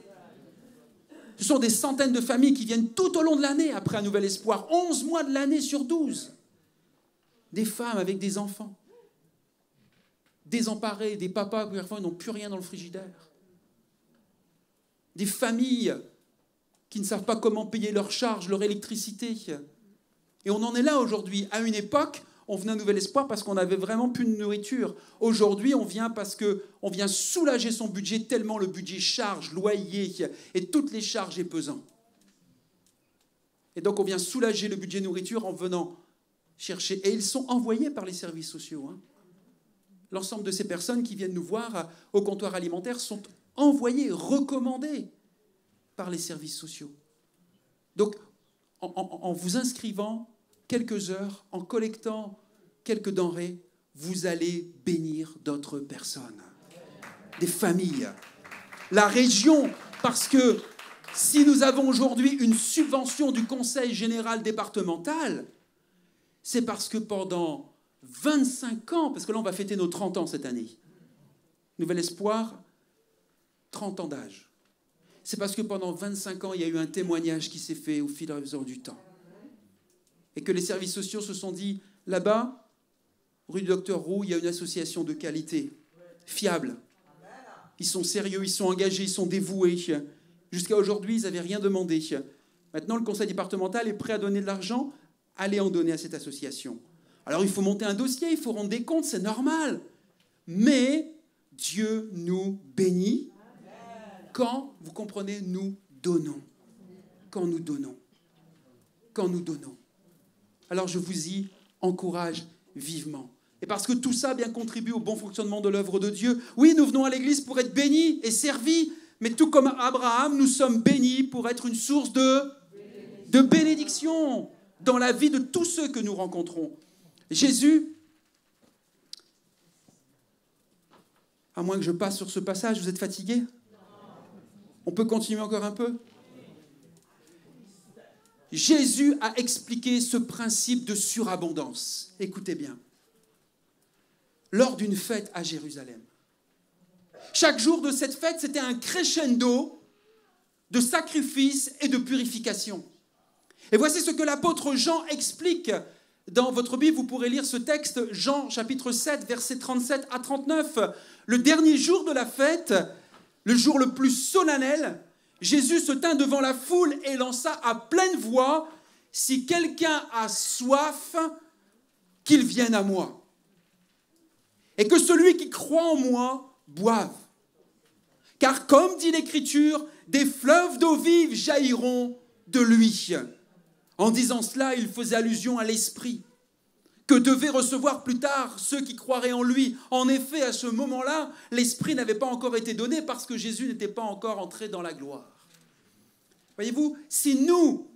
Ce sont des centaines de familles qui viennent tout au long de l'année après un Nouvel Espoir, 11 mois de l'année sur 12. Des femmes avec des enfants, désemparés, des papas qui parfois n'ont plus rien dans le frigidaire. Des familles qui ne savent pas comment payer leurs charges, leur électricité. Et on en est là aujourd'hui. À une époque, on venait à Nouvel Espoir parce qu'on n'avait vraiment plus de nourriture. Aujourd'hui, on vient parce qu'on vient soulager son budget tellement le budget charge, loyer et toutes les charges est pesant. Et donc, on vient soulager le budget nourriture en venant chercher. Et ils sont envoyés par les services sociaux. L'ensemble de ces personnes qui viennent nous voir au comptoir alimentaire sont envoyées, recommandées par les services sociaux. Donc, en vous inscrivant quelques heures, en collectant quelques denrées, vous allez bénir d'autres personnes, des familles, la région, parce que si nous avons aujourd'hui une subvention du Conseil général départemental, c'est parce que pendant 25 ans, parce que là on va fêter nos 30 ans cette année, Nouvel Espoir, 30 ans d'âge. C'est parce que pendant 25 ans, il y a eu un témoignage qui s'est fait au fil et à mesure du temps. Et que les services sociaux se sont dit, là-bas, rue du Docteur Roux, il y a une association de qualité, fiable. Ils sont sérieux, ils sont engagés, ils sont dévoués. Jusqu'à aujourd'hui, ils n'avaient rien demandé. Maintenant, le conseil départemental est prêt à donner de l'argent, allez en donner à cette association. Alors, il faut monter un dossier, il faut rendre des comptes, c'est normal. Mais Dieu nous bénit. Quand, vous comprenez, nous donnons. Quand nous donnons. Quand nous donnons. Alors je vous y encourage vivement. Et parce que tout ça bien contribue au bon fonctionnement de l'œuvre de Dieu, oui, nous venons à l'église pour être bénis et servis, mais tout comme Abraham, nous sommes bénis pour être une source de bénédiction dans la vie de tous ceux que nous rencontrons. Jésus, à moins que je passe sur ce passage, vous êtes fatigués? On peut continuer encore un peu? Jésus a expliqué ce principe de surabondance. Écoutez bien. Lors d'une fête à Jérusalem. Chaque jour de cette fête, c'était un crescendo de sacrifices et de purification. Et voici ce que l'apôtre Jean explique. Dans votre Bible, vous pourrez lire ce texte, Jean chapitre 7, versets 37 à 39. Le dernier jour de la fête, le jour le plus solennel, Jésus se tint devant la foule et lança à pleine voix « Si quelqu'un a soif, qu'il vienne à moi. Et que celui qui croit en moi boive. Car comme dit l'Écriture, des fleuves d'eau vive jailliront de lui. » En disant cela, il faisait allusion à l'Esprit que devaient recevoir plus tard ceux qui croiraient en lui. En effet, à ce moment-là, l'Esprit n'avait pas encore été donné parce que Jésus n'était pas encore entré dans la gloire. Voyez-vous, si nous,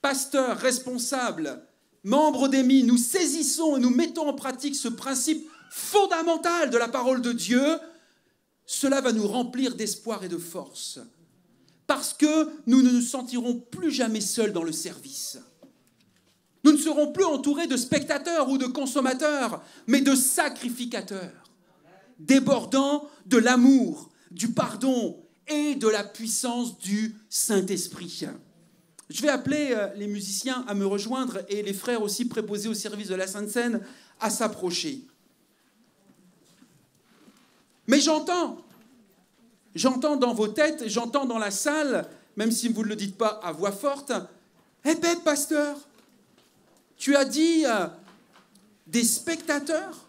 pasteurs, responsables, membres d'EMI, nous saisissons et nous mettons en pratique ce principe fondamental de la parole de Dieu, cela va nous remplir d'espoir et de force. Parce que nous ne nous sentirons plus jamais seuls dans le service. Nous ne serons plus entourés de spectateurs ou de consommateurs, mais de sacrificateurs, débordant de l'amour, du pardon et de la puissance du Saint-Esprit. Je vais appeler les musiciens à me rejoindre et les frères aussi préposés au service de la Sainte Seine à s'approcher. Mais j'entends dans vos têtes, j'entends dans la salle, même si vous ne le dites pas à voix forte, « Eh ben, pasteur, tu as dit des spectateurs,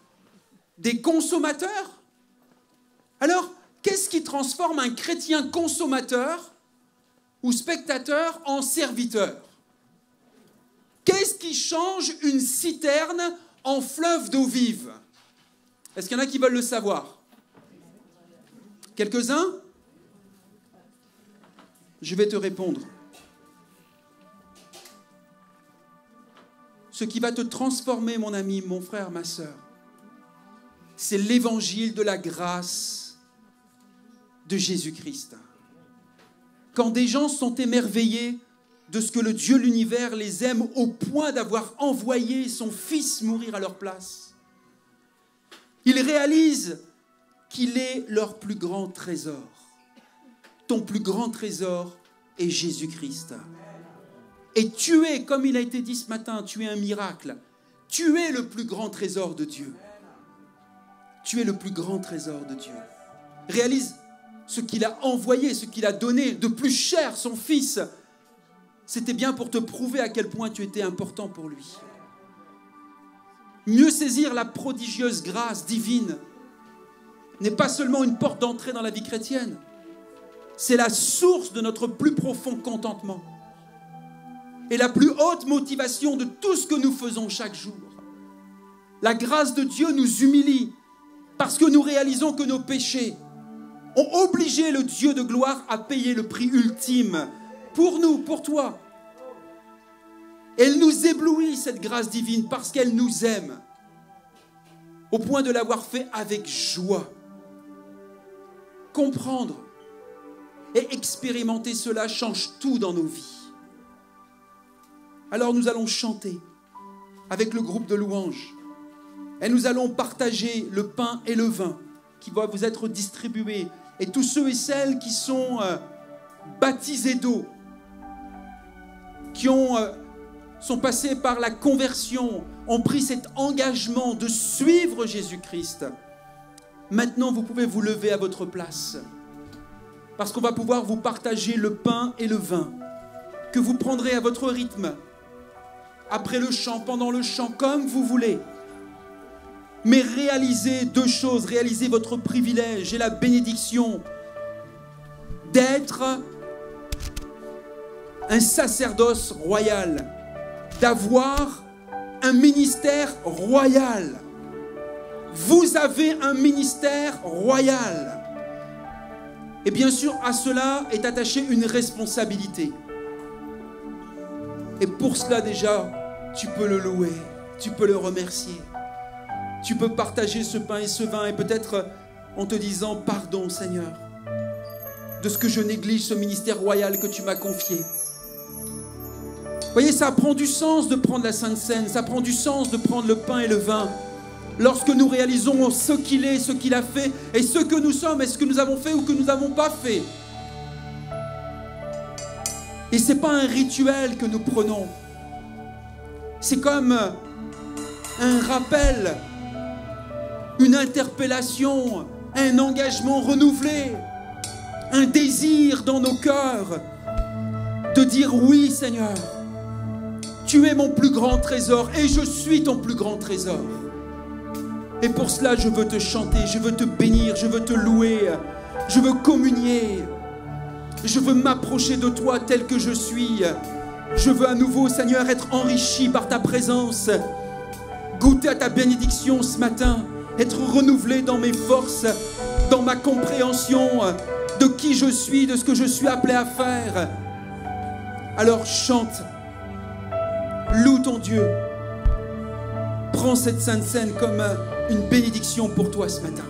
des consommateurs. Alors, qu'est-ce qui transforme un chrétien consommateur ou spectateur en serviteur? Qu'est-ce qui change une citerne en fleuve d'eau vive? Est-ce qu'il y en a qui veulent le savoir? Quelques-uns? Je vais te répondre. Ce qui va te transformer, mon ami, mon frère, ma sœur, c'est l'évangile de la grâce de Jésus-Christ. Quand des gens sont émerveillés de ce que le Dieu de l'univers les aime au point d'avoir envoyé son Fils mourir à leur place, ils réalisent qu'il est leur plus grand trésor. Ton plus grand trésor est Jésus-Christ. Et tu es, comme il a été dit ce matin, tu es un miracle. Tu es le plus grand trésor de Dieu. Tu es le plus grand trésor de Dieu. Réalise ce qu'il a envoyé, ce qu'il a donné de plus cher, son Fils. C'était bien pour te prouver à quel point tu étais important pour lui. Mieux saisir la prodigieuse grâce divine n'est pas seulement une porte d'entrée dans la vie chrétienne, c'est la source de notre plus profond contentement et la plus haute motivation de tout ce que nous faisons chaque jour. La grâce de Dieu nous humilie parce que nous réalisons que nos péchés ont obligé le Dieu de gloire à payer le prix ultime pour nous, pour toi. Elle nous éblouit, cette grâce divine, parce qu'elle nous aime, au point de l'avoir fait avec joie. Comprendre et expérimenter cela change tout dans nos vies. Alors nous allons chanter avec le groupe de louanges et nous allons partager le pain et le vin qui va vous être distribué. Et tous ceux et celles qui sont baptisés d'eau, qui sont passés par la conversion, ont pris cet engagement de suivre Jésus-Christ. Maintenant, vous pouvez vous lever à votre place parce qu'on va pouvoir vous partager le pain et le vin que vous prendrez à votre rythme, après le chant, pendant le chant, comme vous voulez. Mais réalisez deux choses, réalisez votre privilège et la bénédiction d'être un sacerdoce royal, d'avoir un ministère royal. Vous avez un ministère royal. Et bien sûr, à cela est attachée une responsabilité. Et pour cela déjà, tu peux le louer, tu peux le remercier. Tu peux partager ce pain et ce vin et peut-être en te disant « Pardon Seigneur, de ce que je néglige ce ministère royal que tu m'as confié. » Vous voyez, ça prend du sens de prendre la Sainte Seine, ça prend du sens de prendre le pain et le vin. Lorsque nous réalisons ce qu'il est, ce qu'il a fait, et ce que nous sommes, et ce que nous avons fait ou que nous n'avons pas fait. Et ce n'est pas un rituel que nous prenons. C'est comme un rappel, une interpellation, un engagement renouvelé, un désir dans nos cœurs de dire oui Seigneur, tu es mon plus grand trésor et je suis ton plus grand trésor. Et pour cela, je veux te chanter, je veux te bénir, je veux te louer, je veux communier, je veux m'approcher de toi tel que je suis. Je veux à nouveau, Seigneur, être enrichi par ta présence, goûter à ta bénédiction ce matin, être renouvelé dans mes forces, dans ma compréhension de qui je suis, de ce que je suis appelé à faire. Alors chante, loue ton Dieu. Prends cette Sainte Seine comme une bénédiction pour toi ce matin.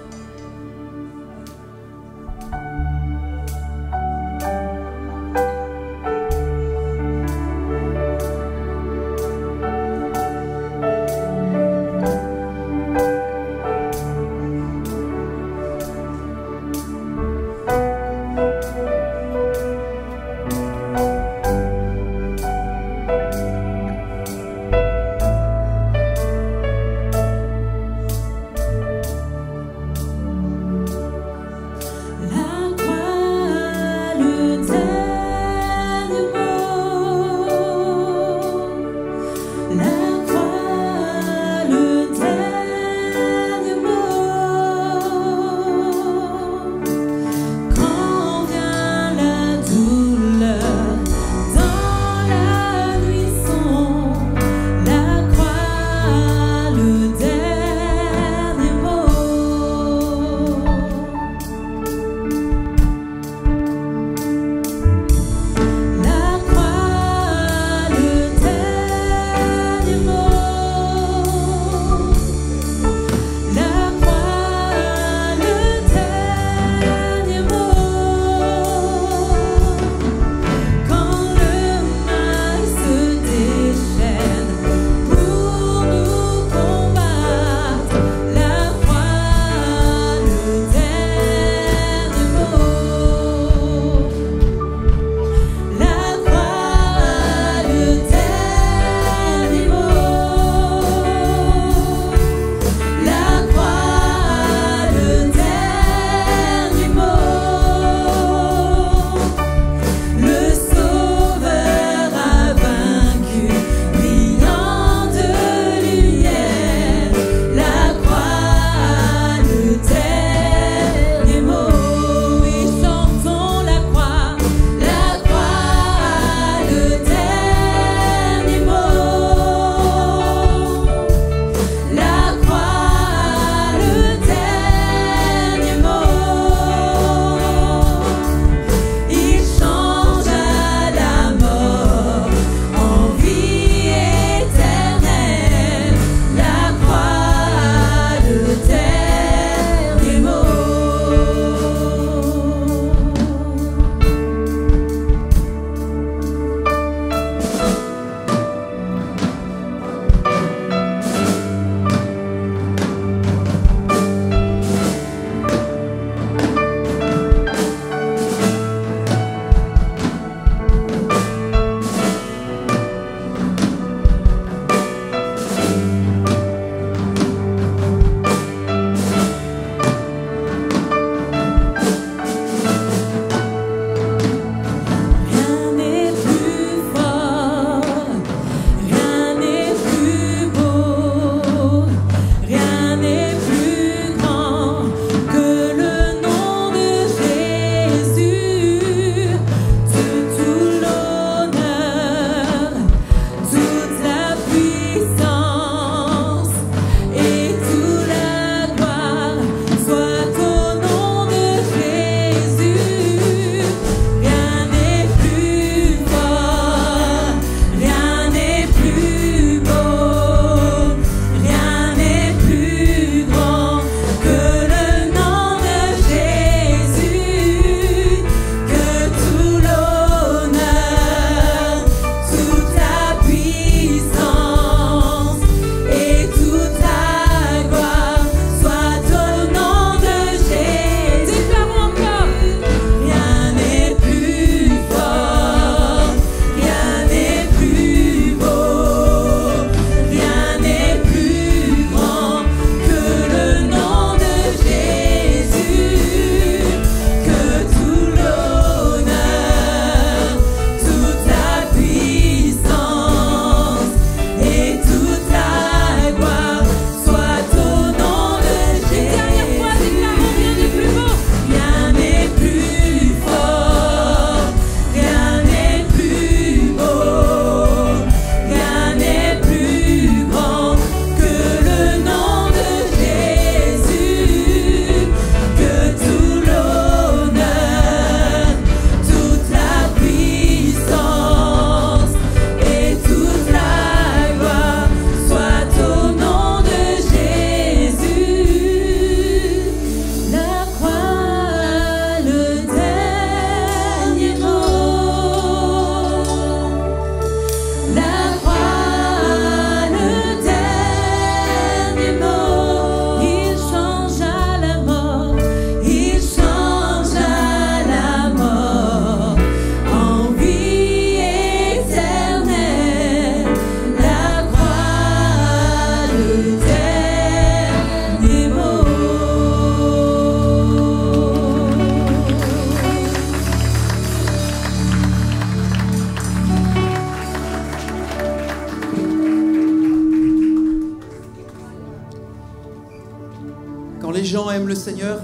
aiment le Seigneur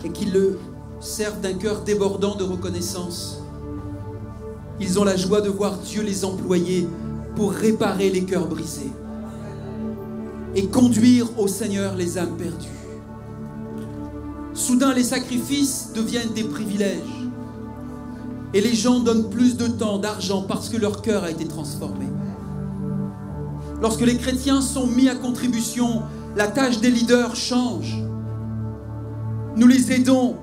et qu'ils le servent d'un cœur débordant de reconnaissance. Ils ont la joie de voir Dieu les employer pour réparer les cœurs brisés et conduire au Seigneur les âmes perdues. Soudain, les sacrifices deviennent des privilèges et les gens donnent plus de temps, d'argent parce que leur cœur a été transformé. Lorsque les chrétiens sont mis à contribution, la tâche des leaders change. Nous les aidons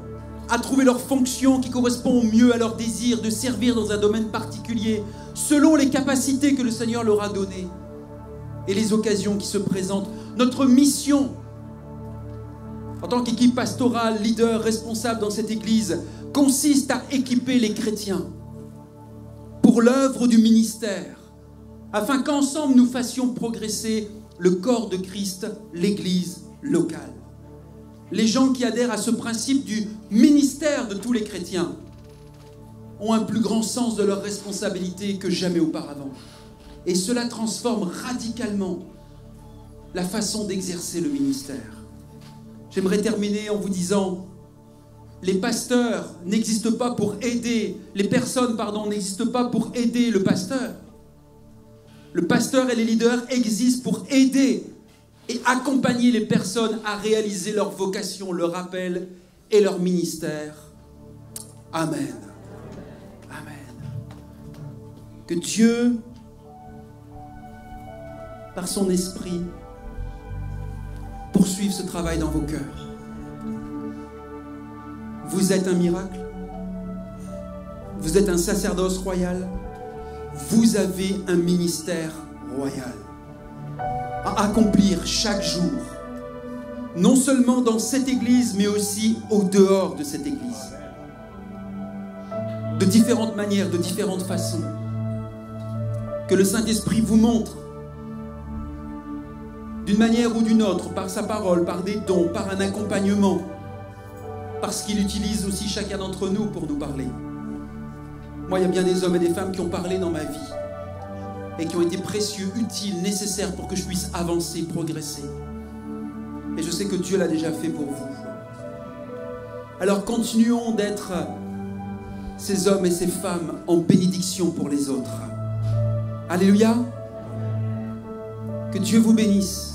à trouver leur fonction qui correspond au mieux à leur désir de servir dans un domaine particulier, selon les capacités que le Seigneur leur a données et les occasions qui se présentent. Notre mission, en tant qu'équipe pastorale, leader, responsable dans cette église, consiste à équiper les chrétiens pour l'œuvre du ministère, afin qu'ensemble nous fassions progresser le corps de Christ, l'église locale. Les gens qui adhèrent à ce principe du ministère de tous les chrétiens ont un plus grand sens de leur responsabilité que jamais auparavant. Et cela transforme radicalement la façon d'exercer le ministère. J'aimerais terminer en vous disant, les pasteurs n'existent pas pour aider, les personnes, n'existent pas pour aider le pasteur. Le pasteur et les leaders existent pour aider et accompagner les personnes à réaliser leur vocation, leur appel et leur ministère. Amen. Amen. Que Dieu, par son esprit, poursuive ce travail dans vos cœurs. Vous êtes un miracle. Vous êtes un sacerdoce royal. Vous avez un ministère royal à accomplir chaque jour, non seulement dans cette église, mais aussi au dehors de cette église, de différentes manières, de différentes façons. Que le Saint-Esprit vous montre, d'une manière ou d'une autre, par sa parole, par des dons, par un accompagnement, parce qu'il utilise aussi chacun d'entre nous pour nous parler. Moi, il y a bien des hommes et des femmes qui ont parlé dans ma vie et qui ont été précieux, utiles, nécessaires pour que je puisse avancer, progresser. Et je sais que Dieu l'a déjà fait pour vous. Alors continuons d'être ces hommes et ces femmes en bénédiction pour les autres. Alléluia. Que Dieu vous bénisse.